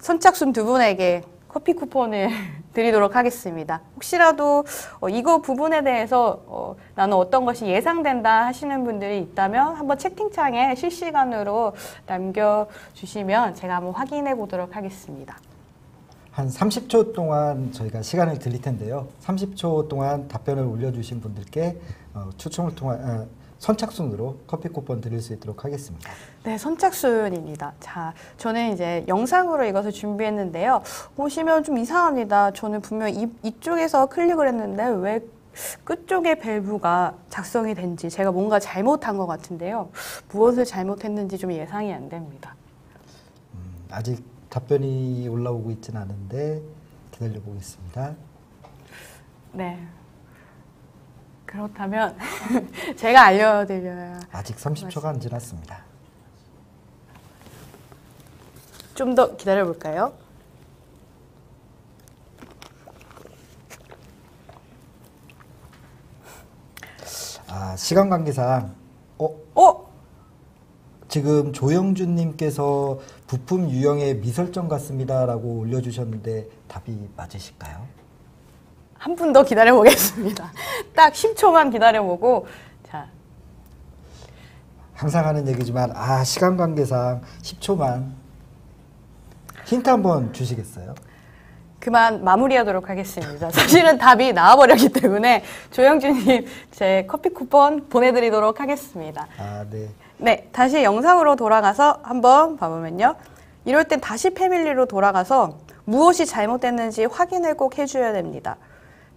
선착순 두 분에게 커피 쿠폰을 드리도록 하겠습니다. 혹시라도 이거 부분에 대해서 나는 어떤 것이 예상된다 하시는 분들이 있다면 한번 채팅창에 실시간으로 남겨주시면 제가 한번 확인해 보도록 하겠습니다. 한 30초 동안 저희가 시간을 드릴 텐데요. 30초 동안 답변을 올려주신 분들께 추첨을 통한 선착순으로 커피 쿠폰 드릴 수 있도록 하겠습니다. 네, 선착순입니다. 자, 저는 이제 영상으로 이것을 준비했는데요. 보시면 좀 이상합니다. 저는 분명 이쪽에서 클릭을 했는데 왜 끝쪽에 밸브가 작성이 된지 제가 뭔가 잘못한 것 같은데요. 무엇을 잘못했는지 좀 예상이 안 됩니다. 아직 답변이 올라오고 있지는 않은데 기다려 보겠습니다. 네. 그렇다면 제가 알려드려야 아직 30초가 안 지났습니다. 좀 더 기다려 볼까요? 시간 관계상 지금 조영준님께서 부품 유형의 미설정 같습니다라고 올려주셨는데 답이 맞으실까요? 한 분 더 기다려 보겠습니다. 딱 10초만 기다려 보고 자. 항상 하는 얘기지만 시간 관계상 10초만 힌트 한번 주시겠어요? 그만 마무리하도록 하겠습니다. 사실은 답이 나와버렸기 때문에 조영준님 제 커피 쿠폰 보내드리도록 하겠습니다. 네. 네, 다시 영상으로 돌아가서 한번 봐보면요. 이럴 땐 다시 패밀리로 돌아가서 무엇이 잘못됐는지 확인을 꼭 해줘야 됩니다.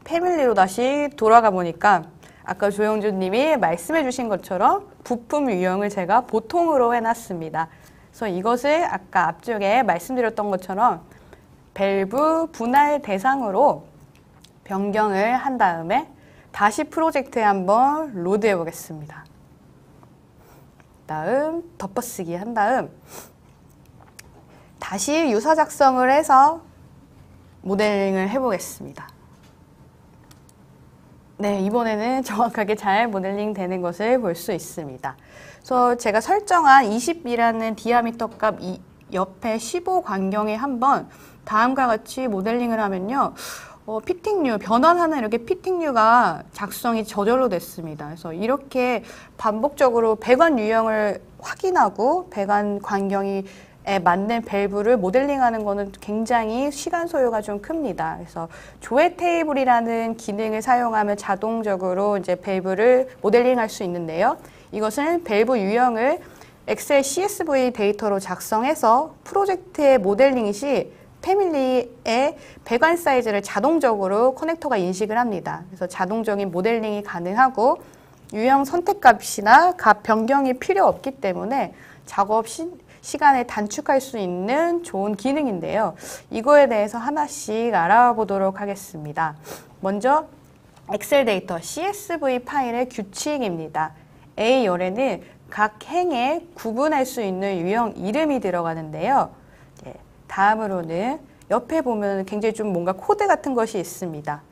패밀리로 다시 돌아가 보니까 아까 조영준 님이 말씀해 주신 것처럼 부품 유형을 제가 보통으로 해놨습니다. 그래서 이것을 아까 앞쪽에 말씀드렸던 것처럼 밸브 분할 대상으로 변경을 한 다음에 다시 프로젝트에 한번 로드해 보겠습니다. 다음 덮어쓰기 한 다음 다시 유사 작성을 해서 모델링을 해보겠습니다. 네, 이번에는 정확하게 잘 모델링 되는 것을 볼 수 있습니다. 그래서 제가 설정한 20이라는 디아미터 값 옆에 15 간경에 한번 다음과 같이 모델링을 하면요. 피팅류, 변환하는 이렇게 피팅류가 작성이 저절로 됐습니다. 그래서 이렇게 반복적으로 배관 유형을 확인하고 배관 간경이 맞는 밸브를 모델링하는 거는 굉장히 시간 소요가 좀 큽니다. 그래서 조회 테이블이라는 기능을 사용하면 자동적으로 이제 밸브를 모델링할 수 있는데요. 이것은 밸브 유형을 엑셀 CSV 데이터로 작성해서 프로젝트의 모델링 시 패밀리의 배관 사이즈를 자동적으로 커넥터가 인식을 합니다. 그래서 자동적인 모델링이 가능하고 유형 선택값이나 값 변경이 필요 없기 때문에 작업 시간을 단축할 수 있는 좋은 기능인데요. 이거에 대해서 하나씩 알아보도록 하겠습니다. 먼저 엑셀 데이터 CSV 파일의 규칙입니다. A열에는 각 행에 구분할 수 있는 유형 이름이 들어가는데요. 다음으로는 옆에 보면 굉장히 좀 뭔가 코드 같은 것이 있습니다.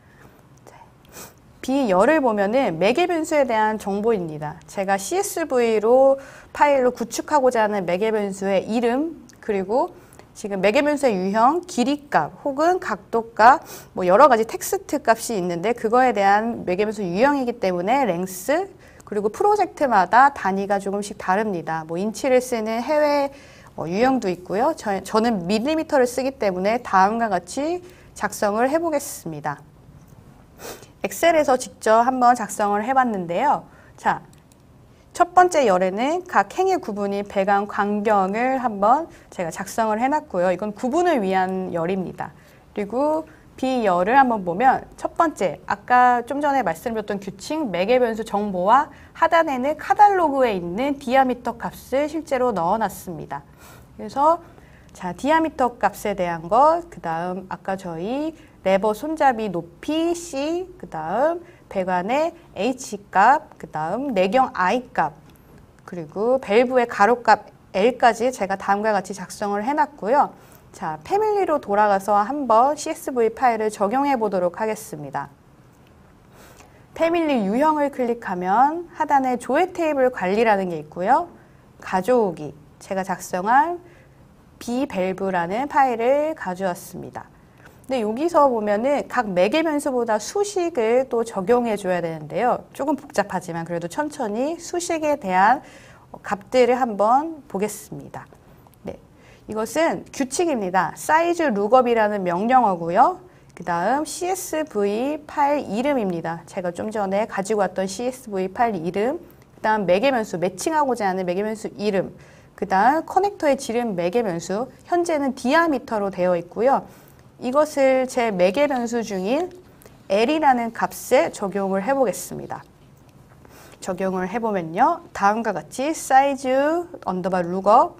B열을 보면은 매개 변수에 대한 정보입니다. 제가 CSV로 파일로 구축하고자 하는 매개 변수의 이름, 그리고 지금 매개 변수의 유형, 길이값 혹은 각도값, 뭐 여러 가지 텍스트 값이 있는데 그거에 대한 매개 변수 유형이기 때문에 랭스, 그리고 프로젝트마다 단위가 조금씩 다릅니다. 뭐 인치를 쓰는 해외 유형도 있고요. 저는 밀리미터를 쓰기 때문에 다음과 같이 작성을 해보겠습니다. 엑셀에서 직접 한번 작성을 해봤는데요. 자, 첫 번째 열에는 각 행의 구분이 배관 간경을 한번 제가 작성을 해놨고요. 이건 구분을 위한 열입니다. 그리고 B열을 한번 보면 첫 번째, 아까 좀 전에 말씀드렸던 규칙 매개 변수 정보와 하단에는 카탈로그에 있는 디아미터 값을 실제로 넣어놨습니다. 그래서 자, 디아미터 값에 대한 것, 그 다음 아까 저희 레버 손잡이 높이 C, 그 다음 배관의 H 값, 그 다음 내경 I 값, 그리고 밸브의 가로값 L까지 제가 다음과 같이 작성을 해놨고요. 자, 패밀리로 돌아가서 한번 CSV 파일을 적용해 보도록 하겠습니다. 패밀리 유형을 클릭하면 하단에 조회 테이블 관리라는 게 있고요. 가져오기, 제가 작성한 B밸브라는 파일을 가져왔습니다. 근데 여기서 보면은 각 매개 변수보다 수식을 또 적용해 줘야 되는데요. 조금 복잡하지만 그래도 천천히 수식에 대한 값들을 한번 보겠습니다. 네, 이것은 규칙입니다. 사이즈 룩업이라는 명령어고요. 그 다음 CSV 파일 이름입니다. 제가 좀 전에 가지고 왔던 CSV 파일 이름, 그 다음 매개 변수, 매칭하고자 하는 매개 변수 이름, 그 다음 커넥터에 지른 매개 변수, 현재는 디아미터로 되어 있고요. 이것을 제 매개 변수 중인 L이라는 값에 적용을 해보겠습니다. 적용을 해보면요. 다음과 같이 사이즈 언더바 룩업,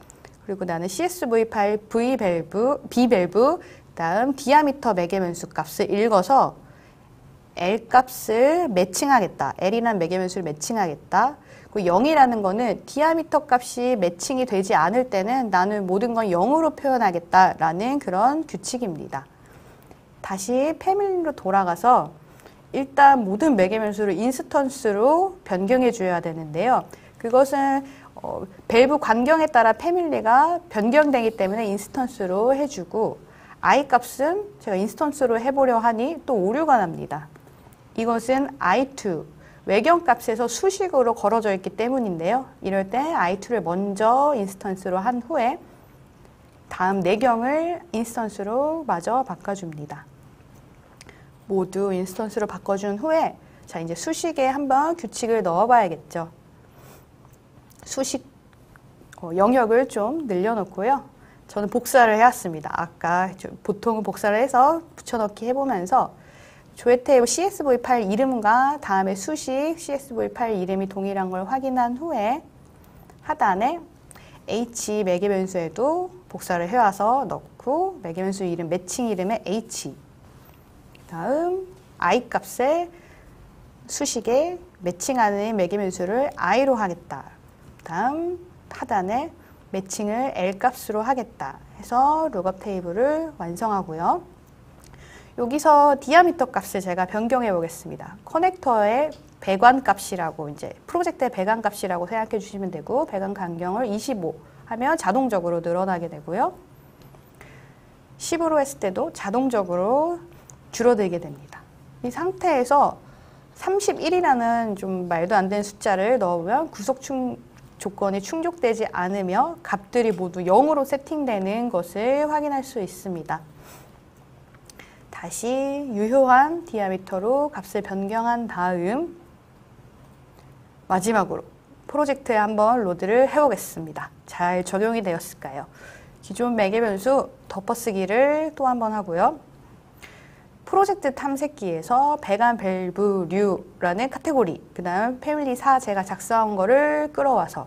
그리고 나는 CSV 파일 B밸브, 다음 디아미터 매개 변수 값을 읽어서 L 값을 매칭하겠다. L이라는 매개 변수를 매칭하겠다. 그리고 0이라는 거는 디아미터 값이 매칭이 되지 않을 때는 나는 모든 건 0으로 표현하겠다라는 그런 규칙입니다. 다시 패밀리로 돌아가서 일단 모든 매개 변수를 인스턴스로 변경해 줘야 되는데요. 그것은 밸브 간경에 따라 패밀리가 변경되기 때문에 인스턴스로 해주고 I 값은 제가 인스턴스로 해보려 하니 또 오류가 납니다. 이것은 I2, 외경값에서 수식으로 걸어져 있기 때문인데요. 이럴 때 I2를 먼저 인스턴스로 한 후에 다음 내경을 인스턴스로 마저 바꿔줍니다. 모두 인스턴스로 바꿔준 후에 자, 이제 수식에 한번 규칙을 넣어봐야겠죠. 수식 영역을 좀 늘려놓고요. 저는 복사를 해왔습니다. 아까 보통은 복사를 해서 붙여넣기 해보면서 조회 테이블 CSV 파일 이름과 다음에 수식 CSV 파일 이름이 동일한 걸 확인한 후에 하단에 H 매개 변수에도 복사를 해와서 넣고 매개 변수 이름 매칭 이름에 H 다음 I 값에 수식에 매칭하는 매개 변수를 I로 하겠다. 다음 하단에 매칭을 L 값으로 하겠다 해서 룩업 테이블을 완성하고요. 여기서 디아미터 값을 제가 변경해 보겠습니다. 커넥터의 배관 값이라고 이제 프로젝트의 배관 값이라고 생각해 주시면 되고 배관 간격을 25 하면 자동적으로 늘어나게 되고요. 10으로 했을 때도 자동적으로 줄어들게 됩니다. 이 상태에서 31이라는 좀 말도 안 되는 숫자를 넣으면 구속 조건이 충족되지 않으며 값들이 모두 0으로 세팅되는 것을 확인할 수 있습니다. 다시 유효한 디아미터로 값을 변경한 다음 마지막으로 프로젝트에 한번 로드를 해보겠습니다. 잘 적용이 되었을까요? 기존 매개 변수 덮어쓰기를 또 한번 하고요. 프로젝트 탐색기에서 배관 밸브류라는 카테고리, 그 다음 패밀리 4 제가 작성한 거를 끌어와서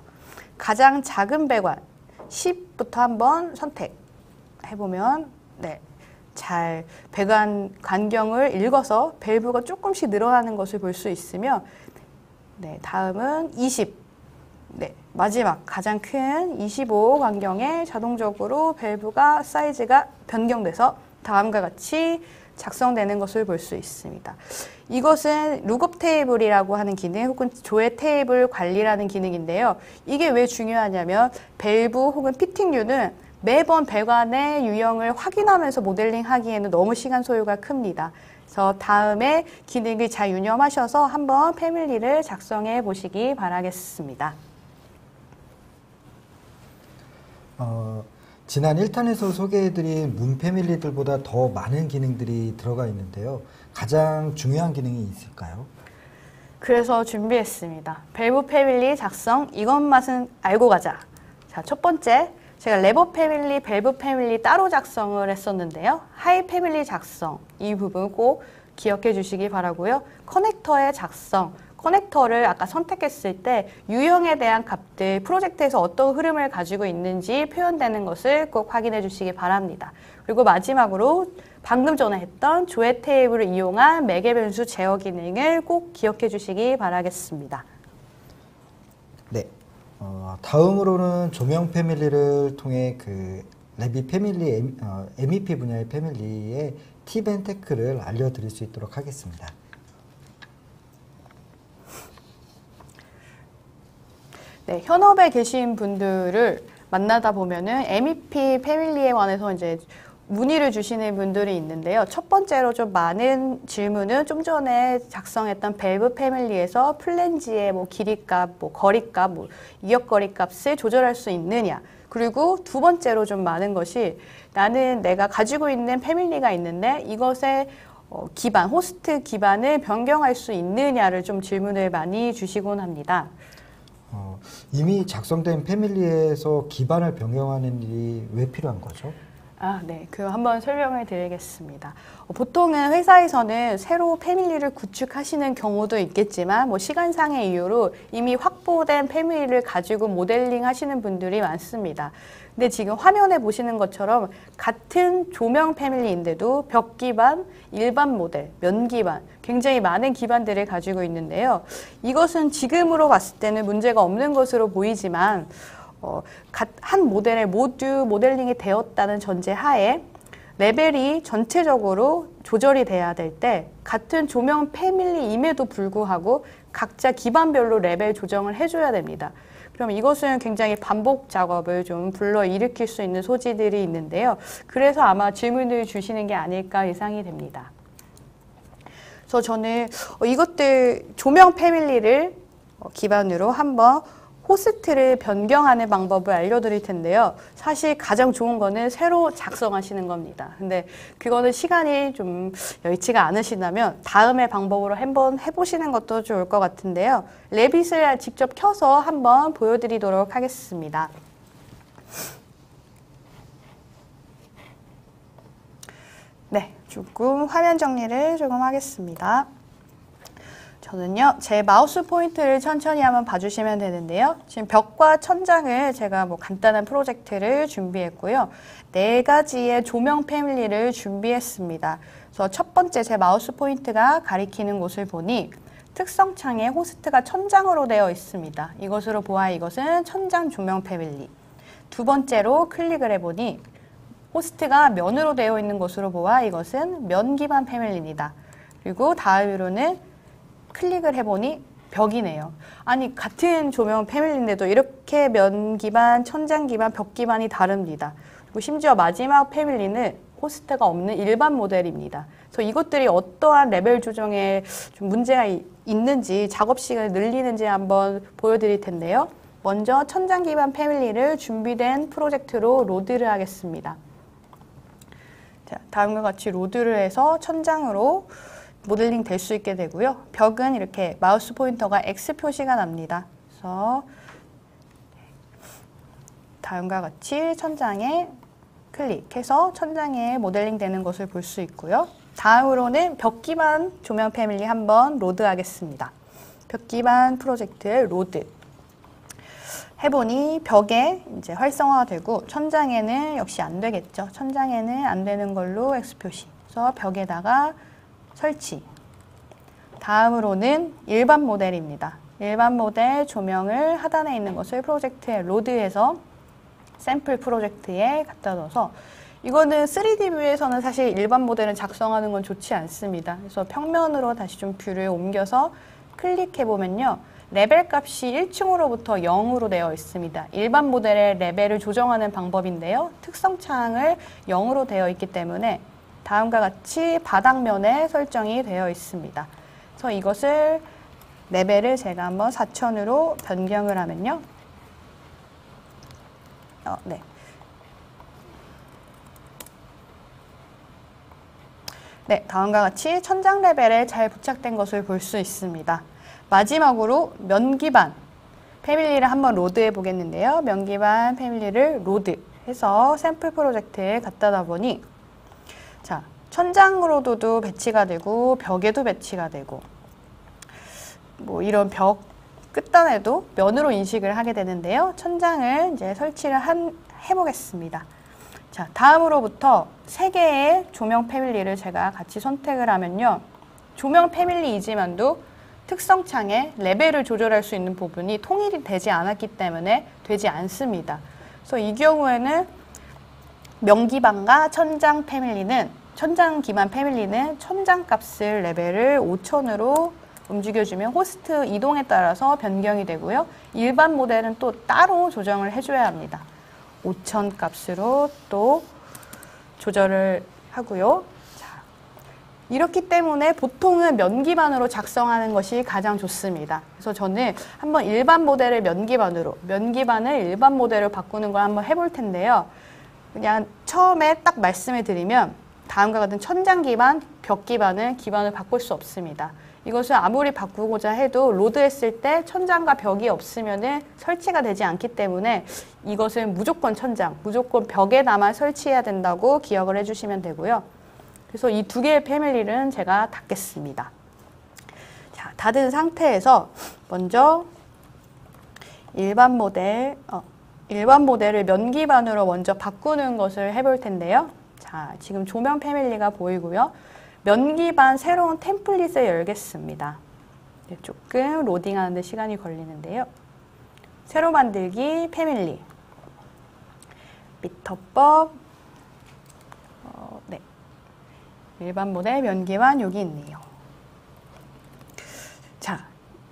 가장 작은 배관 10부터 한번 선택해보면 네, 잘 배관 간격을 읽어서 밸브가 조금씩 늘어나는 것을 볼 수 있으며 네, 다음은 20, 네, 마지막 가장 큰 25 간격에 자동적으로 밸브가 사이즈가 변경돼서 다음과 같이 작성되는 것을 볼 수 있습니다. 이것은 룩업 테이블이라고 하는 기능 혹은 조회 테이블 관리라는 기능인데요. 이게 왜 중요하냐면 밸브 혹은 피팅류는 매번 배관의 유형을 확인하면서 모델링 하기에는 너무 시간 소요가 큽니다. 그래서 다음에 기능을 잘 유념하셔서 한번 패밀리를 작성해 보시기 바라겠습니다. 지난 1탄에서 소개해드린 문 패밀리들보다 더 많은 기능들이 들어가 있는데요. 가장 중요한 기능이 있을까요? 그래서 준비했습니다. 밸브 패밀리 작성, 이것만은 알고 가자. 자, 첫 번째, 제가 레버 패밀리, 밸브 패밀리 따로 작성을 했었는데요. 하이 패밀리 작성, 이 부분 꼭 기억해 주시기 바라고요. 커넥터의 작성, 커넥터를 아까 선택했을 때 유형에 대한 값들, 프로젝트에서 어떤 흐름을 가지고 있는지 표현되는 것을 꼭 확인해 주시기 바랍니다. 그리고 마지막으로 방금 전에 했던 조회 테이블을 이용한 매개 변수 제어 기능을 꼭 기억해 주시기 바라겠습니다. 네. 다음으로는 조명 패밀리를 통해 그 레비 패밀리, MEP 분야의 패밀리의 팁 앤 테크를 알려드릴 수 있도록 하겠습니다. 네, 현업에 계신 분들을 만나다 보면은 MEP 패밀리에 관해서 이제 문의를 주시는 분들이 있는데요. 첫 번째로 좀 많은 질문은 좀 전에 작성했던 밸브 패밀리에서 플랜지의 뭐 길이값, 뭐 거리값, 뭐 이격거리 값을 조절할 수 있느냐. 그리고 두 번째로 좀 많은 것이 나는 내가 가지고 있는 패밀리가 있는데 이것의 기반, 호스트 기반을 변경할 수 있느냐를 좀 질문을 많이 주시곤 합니다. 이미 작성된 패밀리에서 기반을 변경하는 일이 왜 필요한 거죠? 네. 그 한번 설명을 드리겠습니다. 보통은 회사에서는 새로 패밀리를 구축하시는 경우도 있겠지만 뭐 시간상의 이유로 이미 확보된 패밀리를 가지고 모델링 하시는 분들이 많습니다. 근데 지금 화면에 보시는 것처럼 같은 조명 패밀리인데도 벽 기반, 일반 모델, 면 기반 굉장히 많은 기반들을 가지고 있는데요. 이것은 지금으로 봤을 때는 문제가 없는 것으로 보이지만 한 모델에 모두 모델링이 되었다는 전제 하에 레벨이 전체적으로 조절이 돼야 될 때 같은 조명 패밀리임에도 불구하고 각자 기반별로 레벨 조정을 해줘야 됩니다. 그럼 이것은 굉장히 반복 작업을 좀 불러일으킬 수 있는 소지들이 있는데요. 그래서 아마 질문을 주시는 게 아닐까 예상이 됩니다. 그래서 저는 이것들 조명 패밀리를 기반으로 한번 호스트를 변경하는 방법을 알려드릴 텐데요. 사실 가장 좋은 거는 새로 작성하시는 겁니다. 근데 그거는 시간이 좀 여의치가 않으시다면 다음의 방법으로 한번 해보시는 것도 좋을 것 같은데요. 레빗을 직접 켜서 한번 보여드리도록 하겠습니다. 조금 화면 정리를 조금 하겠습니다. 저는요, 제 마우스 포인트를 천천히 한번 봐주시면 되는데요. 지금 벽과 천장을 제가 뭐 간단한 프로젝트를 준비했고요. 4가지의 조명 패밀리를 준비했습니다. 그래서 첫 번째 제 마우스 포인트가 가리키는 곳을 보니 특성창에 호스트가 천장으로 되어 있습니다. 이것으로 보아 이것은 천장 조명 패밀리. 두 번째로 클릭을 해보니 호스트가 면으로 되어 있는 것으로 보아 이것은 면 기반 패밀리입니다. 그리고 다음으로는 클릭을 해보니 벽이네요. 아니 같은 조명 패밀리인데도 이렇게 면 기반, 천장 기반, 벽 기반이 다릅니다. 그리고 심지어 마지막 패밀리는 호스트가 없는 일반 모델입니다. 그래서 이것들이 어떠한 레벨 조정에 좀 문제가 있는지 작업 시간을 늘리는지 한번 보여드릴 텐데요. 먼저 천장 기반 패밀리를 준비된 프로젝트로 로드를 하겠습니다. 자, 다음과 같이 로드를 해서 천장으로 모델링 될 수 있게 되고요. 벽은 이렇게 마우스 포인터가 X 표시가 납니다. 그래서 다음과 같이 천장에 클릭해서 천장에 모델링 되는 것을 볼 수 있고요. 다음으로는 벽 기반 조명 패밀리 한번 로드 하겠습니다. 벽 기반 프로젝트 로드 해보니 벽에 이제 활성화가 되고 천장에는 역시 안 되겠죠. 천장에는 안 되는 걸로 X 표시. 그래서 벽에다가 설치. 다음으로는 일반 모델입니다. 일반 모델 조명을 하단에 있는 것을 프로젝트에 로드해서 샘플 프로젝트에 갖다 넣어서 이거는 3D 뷰에서는 사실 일반 모델은 작성하는 건 좋지 않습니다. 그래서 평면으로 다시 좀 뷰를 옮겨서 클릭해 보면요. 레벨 값이 1층으로부터 0으로 되어 있습니다. 일반 모델의 레벨을 조정하는 방법인데요. 특성 창을 0으로 되어 있기 때문에 다음과 같이 바닥면에 설정이 되어 있습니다. 그래서 이것을 레벨을 제가 한번 4000으로 변경을 하면요. 네. 네, 다음과 같이 천장 레벨에 잘 부착된 것을 볼 수 있습니다. 마지막으로 면 기반 패밀리를 한번 로드해 보겠는데요. 면 기반 패밀리를 로드해서 샘플 프로젝트에 갖다 보니 자, 천장으로도 배치가 되고 벽에도 배치가 되고 뭐 이런 벽 끝단에도 면으로 인식을 하게 되는데요. 천장을 이제 설치를 해보겠습니다. 자, 다음으로부터 3개의 조명 패밀리를 제가 같이 선택을 하면요. 조명 패밀리이지만도 특성창에 레벨을 조절할 수 있는 부분이 통일이 되지 않았기 때문에 되지 않습니다. 그래서 이 경우에는 명기반과 천장 기반 패밀리는 천장 값을 레벨을 5000으로 움직여주면 호스트 이동에 따라서 변경이 되고요. 일반 모델은 또 따로 조정을 해줘야 합니다. 5000 값으로 또 조절을 하고요. 자, 이렇기 때문에 보통은 면 기반으로 작성하는 것이 가장 좋습니다. 그래서 저는 한번 일반 모델을 면 기반을 일반 모델로 바꾸는 걸 한번 해볼 텐데요. 그냥 처음에 딱 말씀을 드리면 다음과 같은 천장 기반, 벽 기반을 바꿀 수 없습니다. 이것을 아무리 바꾸고자 해도 로드했을 때 천장과 벽이 없으면 설치가 되지 않기 때문에 이것은 무조건 천장, 무조건 벽에다만 설치해야 된다고 기억을 해주시면 되고요. 그래서 이 2개의 패밀리는 제가 닫겠습니다. 자, 닫은 상태에서 먼저 일반 모델을 면 기반으로 먼저 바꾸는 것을 해볼 텐데요. 자, 지금 조명 패밀리가 보이고요. 면 기반 새로운 템플릿을 열겠습니다. 조금 로딩하는 데 시간이 걸리는데요. 새로 만들기 패밀리 미터법 네. 일반 모델 면 기반 여기 있네요. 자,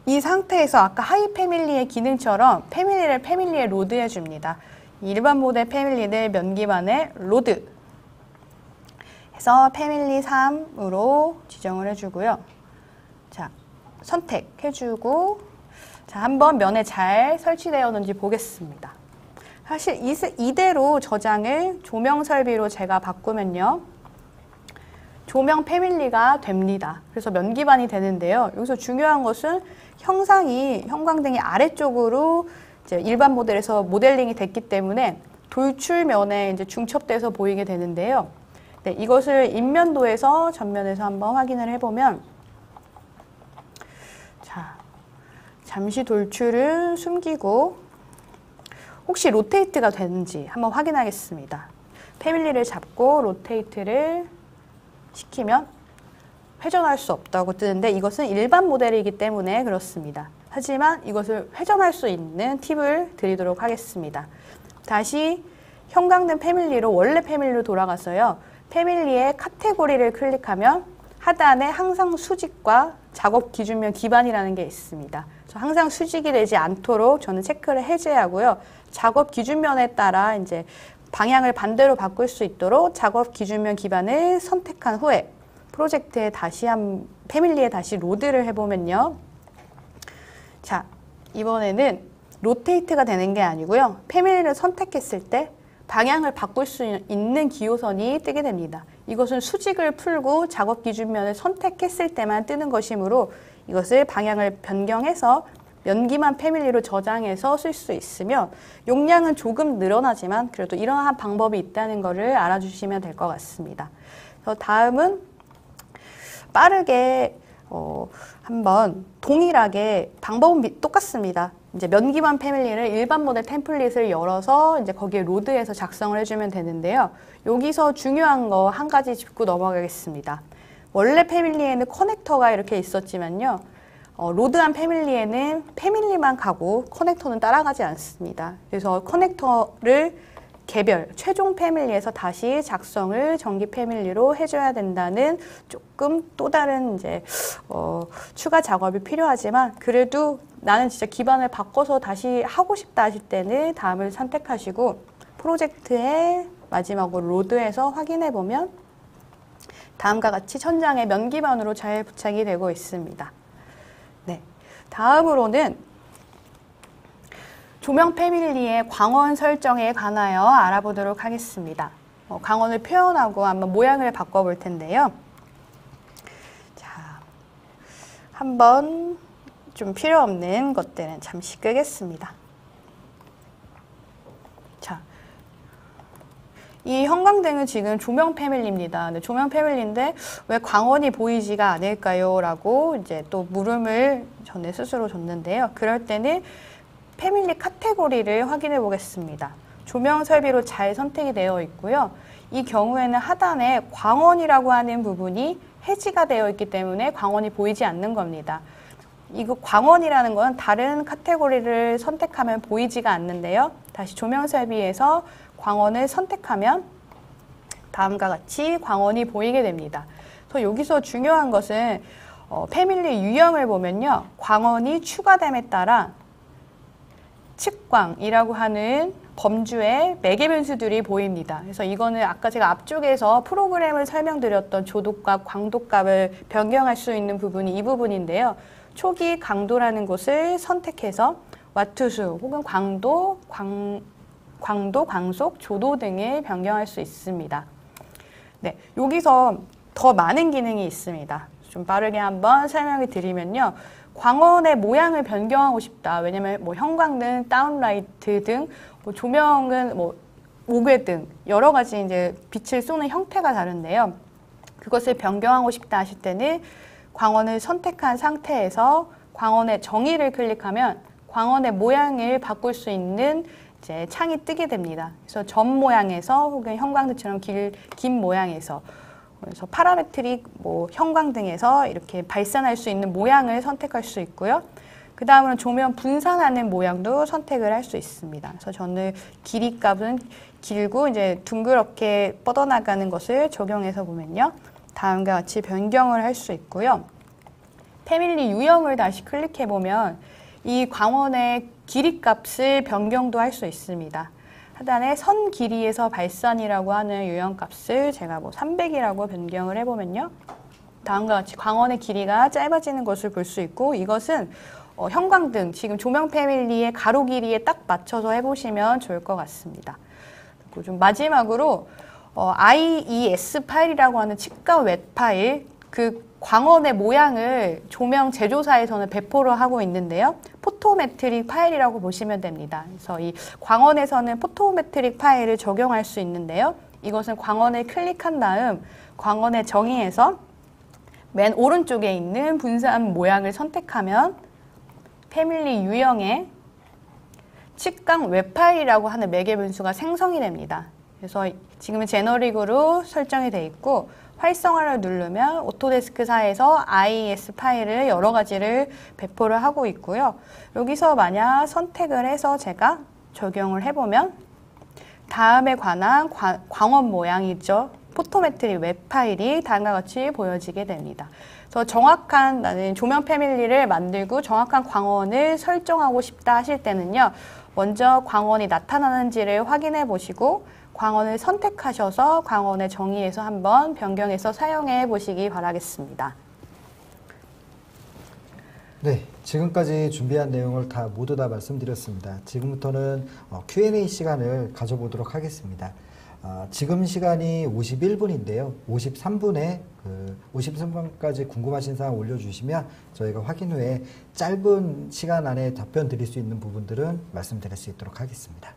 이 상태에서 아까 하이 패밀리의 기능처럼 패밀리에 로드해 줍니다. 일반 모델 패밀리를 면 기반에 로드 해서 패밀리 3으로 지정을 해주고요. 자, 선택해주고 자, 한번 면에 잘 설치되었는지 보겠습니다. 사실 이대로 저장을 조명 설비로 제가 바꾸면요. 조명 패밀리가 됩니다. 그래서 면 기반이 되는데요. 여기서 중요한 것은 형광등이 아래쪽으로 이제 일반 모델에서 모델링이 됐기 때문에 돌출면에 이제 중첩돼서 보이게 되는데요. 네, 이것을 인면도에서 전면에서 한번 확인을 해보면, 자, 잠시 돌출을 숨기고 혹시 로테이트가 되는지 한번 확인하겠습니다. 패밀리를 잡고 로테이트를 시키면 회전할 수 없다고 뜨는데 이것은 일반 모델이기 때문에 그렇습니다. 하지만 이것을 회전할 수 있는 팁을 드리도록 하겠습니다. 다시 형광등 패밀리로 원래 패밀리로 돌아가서요. 패밀리의 카테고리를 클릭하면 하단에 항상 수직과 작업 기준면 기반이라는 게 있습니다. 그래서 항상 수직이 되지 않도록 저는 체크를 해제하고요. 작업 기준면에 따라 이제 방향을 반대로 바꿀 수 있도록 작업 기준면 기반을 선택한 후에 프로젝트에 패밀리에 다시 로드를 해보면요. 자, 이번에는 로테이트가 되는 게 아니고요. 패밀리를 선택했을 때 방향을 바꿀 수 있는 기호선이 뜨게 됩니다. 이것은 수직을 풀고 작업 기준면을 선택했을 때만 뜨는 것이므로 이것을 방향을 변경해서 면기만 패밀리로 저장해서 쓸 수 있으며 용량은 조금 늘어나지만 그래도 이러한 방법이 있다는 것을 알아주시면 될 것 같습니다. 다음은 빠르게 한번 동일하게 방법은 똑같습니다. 이제 면기만 패밀리를 일반 모델 템플릿을 열어서 이제 거기에 로드해서 작성을 해주면 되는데요. 여기서 중요한 거 한 가지 짚고 넘어가겠습니다. 원래 패밀리에는 커넥터가 이렇게 있었지만요. 로드한 패밀리에는 패밀리만 가고 커넥터는 따라가지 않습니다. 그래서 커넥터를 개별, 최종 패밀리에서 다시 작성을 정기 패밀리로 해줘야 된다는 조금 또 다른 이제 추가 작업이 필요하지만 그래도 나는 진짜 기반을 바꿔서 다시 하고 싶다 하실 때는 다음을 선택하시고 프로젝트의 마지막으로 로드해서 확인해 보면 다음과 같이 천장에 면 기반으로 잘 부착이 되고 있습니다. 네, 다음으로는 조명 패밀리의 광원 설정에 관하여 알아보도록 하겠습니다. 광원을 표현하고 한번 모양을 바꿔볼 텐데요. 자, 한번 좀 필요 없는 것들은 잠시 끄겠습니다. 자, 이 형광등은 지금 조명 패밀리입니다. 네, 조명 패밀리인데 왜 광원이 보이지가 않을까요? 라고 이제 또 물음을 전에 스스로 줬는데요. 그럴 때는 패밀리 카테고리를 확인해 보겠습니다. 조명 설비로 잘 선택이 되어 있고요. 이 경우에는 하단에 광원이라고 하는 부분이 해지가 되어 있기 때문에 광원이 보이지 않는 겁니다. 이거 광원이라는 건 다른 카테고리를 선택하면 보이지가 않는데요. 다시 조명 설비에서 광원을 선택하면 다음과 같이 광원이 보이게 됩니다. 그래서 여기서 중요한 것은 패밀리 유형을 보면요. 광원이 추가됨에 따라 측광이라고 하는 범주의 매개 변수들이 보입니다. 그래서 이거는 아까 제가 앞쪽에서 프로그램을 설명드렸던 조도값, 광도값을 변경할 수 있는 부분이 이 부분인데요. 초기 강도라는 곳을 선택해서 와트수 혹은 광도, 광속, 조도 등을 변경할 수 있습니다. 네, 여기서 더 많은 기능이 있습니다. 좀 빠르게 한번 설명을 드리면요. 광원의 모양을 변경하고 싶다. 왜냐면 뭐 형광등, 다운라이트 등, 뭐 조명은 뭐 오괴등 여러 가지 이제 빛을 쏘는 형태가 다른데요. 그것을 변경하고 싶다 하실 때는 광원을 선택한 상태에서 광원의 정의를 클릭하면 광원의 모양을 바꿀 수 있는 이제 창이 뜨게 됩니다. 그래서 점 모양에서 혹은 형광등처럼 긴 모양에서 그래서 파라메트릭 형광등에서 이렇게 발산할 수 있는 모양을 선택할 수 있고요. 그 다음으로 조명 분산하는 모양도 선택을 할 수 있습니다. 그래서 저는 길이 값은 길고 이제 둥그렇게 뻗어나가는 것을 적용해서 보면요. 다음과 같이 변경을 할 수 있고요. 패밀리 유형을 다시 클릭해 보면 이 광원의 길이 값을 변경도 할 수 있습니다. 하단에 선 길이에서 발산이라고 하는 유형 값을 제가 300이라고 변경을 해보면요. 다음과 같이 광원의 길이가 짧아지는 것을 볼 수 있고 이것은 형광등, 지금 조명 패밀리의 가로 길이에 딱 맞춰서 해보시면 좋을 것 같습니다. 그리고 좀 마지막으로 IES 파일이라고 하는 치과 웹 파일, 그 광원의 모양을 조명 제조사에서는 배포를 하고 있는데요. 포토메트릭 파일이라고 보시면 됩니다. 그래서 이 광원에서는 포토메트릭 파일을 적용할 수 있는데요. 이것은 광원을 클릭한 다음 광원의 정의에서 맨 오른쪽에 있는 분산 모양을 선택하면 패밀리 유형의 측강 웹파일이라고 하는 매개 변수가 생성이 됩니다. 그래서 지금은 제너릭으로 설정이 되어 있고 활성화를 누르면 오토데스크사에서 IES 파일을 여러 가지를 배포를 하고 있고요. 여기서 만약 선택을 해서 제가 적용을 해보면 다음에 관한 광원 모양이죠. 포토메트리 웹 파일이 다음과 같이 보여지게 됩니다. 그래서 정확한 나는 조명 패밀리를 만들고 정확한 광원을 설정하고 싶다 하실 때는요. 먼저 광원이 나타나는지를 확인해 보시고 광원을 선택하셔서 광원의 정의에서 한번 변경해서 사용해 보시기 바라겠습니다. 네, 지금까지 준비한 내용을 모두 다 말씀드렸습니다. 지금부터는 Q&A 시간을 가져보도록 하겠습니다. 지금 시간이 51분인데요. 53분까지 궁금하신 사항 올려주시면 저희가 확인 후에 짧은 시간 안에 답변 드릴 수 있는 부분들은 말씀드릴 수 있도록 하겠습니다.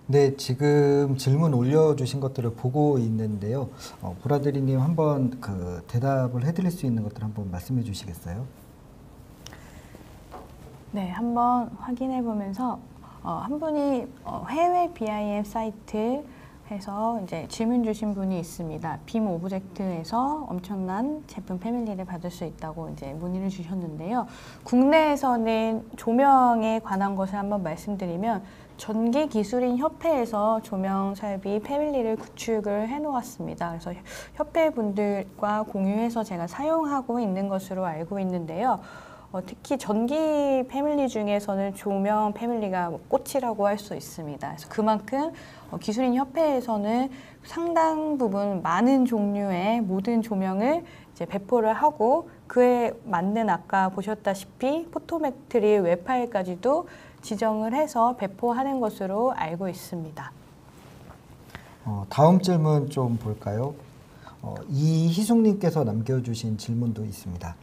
네, 지금 질문 올려주신 것들을 보고 있는데요. 보라드리님 한번 대답을 해드릴 수 있는 것들 한번 말씀해 주시겠어요? 네, 한번 확인해 보면서 한 분이 해외 BIM 사이트 해서 이제 질문 주신 분이 있습니다. 빔 오브젝트에서 엄청난 제품 패밀리를 받을 수 있다고 이제 문의를 주셨는데요. 국내에서는 조명에 관한 것을 한번 말씀드리면 전기기술인 협회에서 조명 설비 패밀리를 구축을 해 놓았습니다. 그래서 협회 분들과 공유해서 제가 사용하고 있는 것으로 알고 있는데요. 특히 전기 패밀리 중에서는 조명 패밀리가 꽃이라고 할 수 있습니다. 그래서 그만큼 기술인 협회에서는 상당 부분 많은 종류의 모든 조명을 이제 배포를 하고 그에 맞는 아까 보셨다시피 포토메트리 웹파일까지도 지정을 해서 배포하는 것으로 알고 있습니다. 다음 질문 좀 볼까요? 이희숙님께서 남겨주신 질문도 있습니다.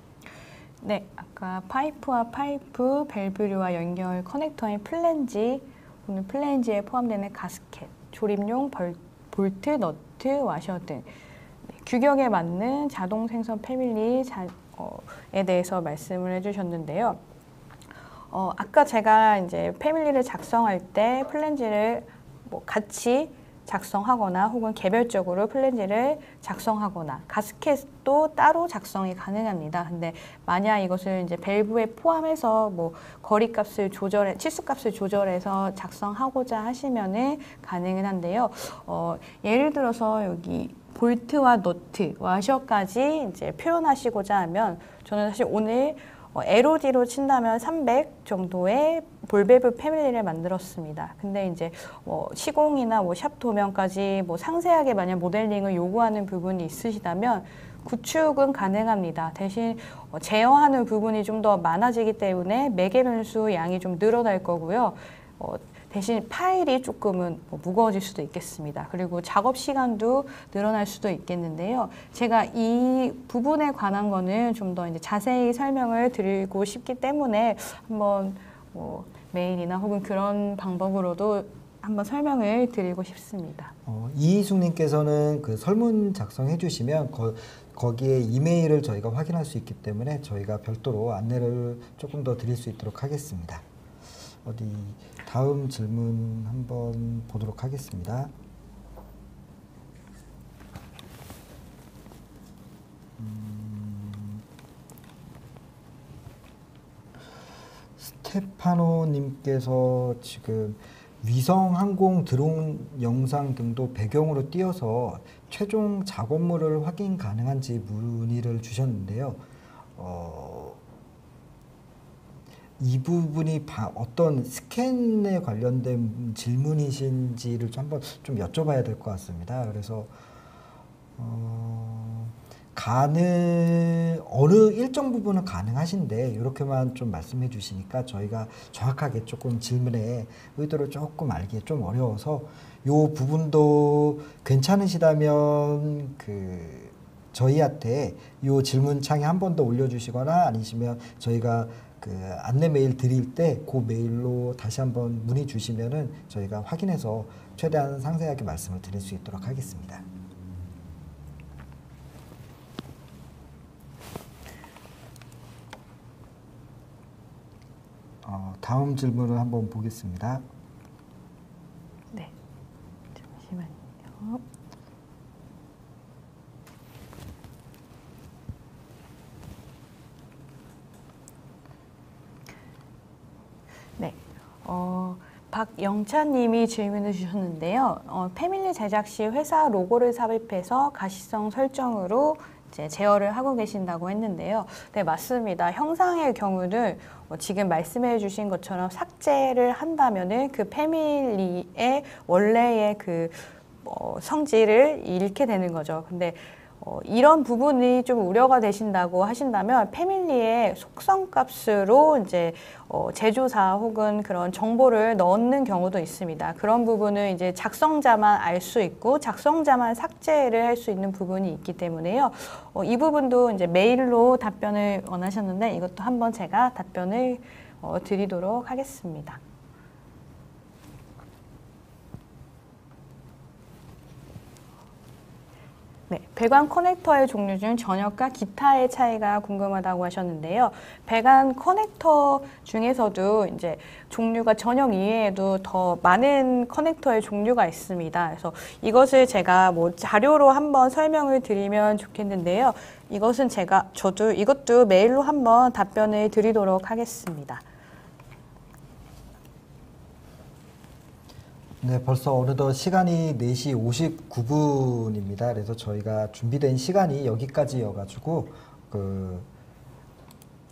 네, 아까 파이프와 파이프, 밸브류와 연결 커넥터인 플랜지, 오늘 플랜지에 포함되는 가스켓, 조립용 볼트, 너트, 와셔 등 규격에 맞는 자동 생선 패밀리에 대해서 말씀을 해주셨는데요. 아까 제가 이제 패밀리를 작성할 때 플랜지를 뭐 같이 작성하거나 혹은 개별적으로 플랜지를 작성하거나 가스켓도 따로 작성이 가능합니다. 근데 만약 이것을 이제 밸브에 포함해서 뭐 거리값을 조절해, 치수값을 조절해서 작성하고자 하시면은 가능은 한데요. 예를 들어서 여기 볼트와 너트, 와셔까지 이제 표현하시고자 하면 저는 사실 오늘 LOD로 친다면 300 정도의 볼밸브 패밀리를 만들었습니다. 근데 이제 시공이나 샵 도면까지 상세하게 만약 모델링을 요구하는 부분이 있으시다면 구축은 가능합니다. 대신 제어하는 부분이 좀 더 많아지기 때문에 매개 변수 양이 좀 늘어날 거고요. 대신 파일이 조금은 무거워질 수도 있겠습니다. 그리고 작업 시간도 늘어날 수도 있겠는데요. 제가 이 부분에 관한 거는 좀 더 이제 자세히 설명을 드리고 싶기 때문에 한번 메일이나 혹은 그런 방법으로도 한번 설명을 드리고 싶습니다. 이희숙님께서는 그 설문 작성해 주시면 거기에 이메일을 저희가 확인할 수 있기 때문에 저희가 별도로 안내를 조금 더 드릴 수 있도록 하겠습니다. 다음 질문 한번 보도록 하겠습니다. 스테파노님께서 지금 위성 항공 드론 영상 등도 배경으로 띄어서 최종 작업물을 확인 가능한지 문의를 주셨는데요. 이 부분이 어떤 스캔에 관련된 질문이신지를 한번 좀 여쭤봐야 될 것 같습니다. 그래서 어느 일정 부분은 가능하신데 이렇게만 좀 말씀해 주시니까 저희가 정확하게 조금 질문의 의도를 조금 알기 좀 어려워서 이 부분도 괜찮으시다면 저희한테 이 질문창에 한 번 더 올려주시거나 아니시면 저희가 안내 메일 드릴 때 그 메일로 다시 한번 문의 주시면은 저희가 확인해서 최대한 상세하게 말씀을 드릴 수 있도록 하겠습니다. 다음 질문을 한번 보겠습니다. 네, 잠시만요. 네, 박영찬님이 질문을 주셨는데요. 패밀리 제작 시 회사 로고를 삽입해서 가시성 설정으로 이제 제어를 하고 계신다고 했는데요. 네, 맞습니다. 형상의 경우는 지금 말씀해 주신 것처럼 삭제를 한다면은 그 패밀리의 원래의 성질을 잃게 되는 거죠. 근데 이런 부분이 좀 우려가 되신다고 하신다면 패밀리의 속성 값으로 이제 제조사 혹은 그런 정보를 넣는 경우도 있습니다. 그런 부분은 이제 작성자만 알 수 있고 작성자만 삭제를 할 수 있는 부분이 있기 때문에요. 이 부분도 이제 메일로 답변을 원하셨는데 이것도 한번 제가 답변을 드리도록 하겠습니다. 네, 배관 커넥터의 종류 중 전역과 기타의 차이가 궁금하다고 하셨는데요. 배관 커넥터 중에서도 이제 종류가 전역 이외에도 더 많은 커넥터의 종류가 있습니다. 그래서 이것을 제가 자료로 한번 설명을 드리면 좋겠는데요. 이것은 저도 이것도 메일로 한번 답변을 드리도록 하겠습니다. 네, 벌써 어느덧 시간이 4시 59분입니다. 그래서 저희가 준비된 시간이 여기까지여가지고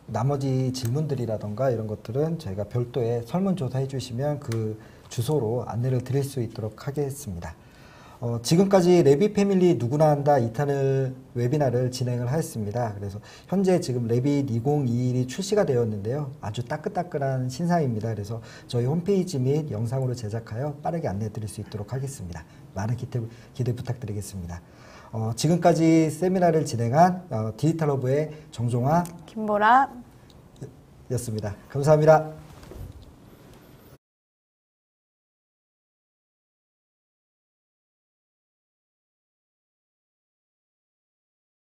나머지 질문들이라던가 이런 것들은 저희가 별도의 설문조사 해주시면 그 주소로 안내를 드릴 수 있도록 하겠습니다. 지금까지 레빗 패밀리 누구나 한다 2탄을 웨비나를 진행을 하였습니다. 그래서 현재 지금 레빗 2021이 출시가 되었는데요. 아주 따끈따끈한 신상입니다. 그래서 저희 홈페이지 및 영상으로 제작하여 빠르게 안내 드릴 수 있도록 하겠습니다. 많은 기대 부탁드리겠습니다. 지금까지 세미나를 진행한 디지털 허브의 정종화 김보라 였습니다. 감사합니다.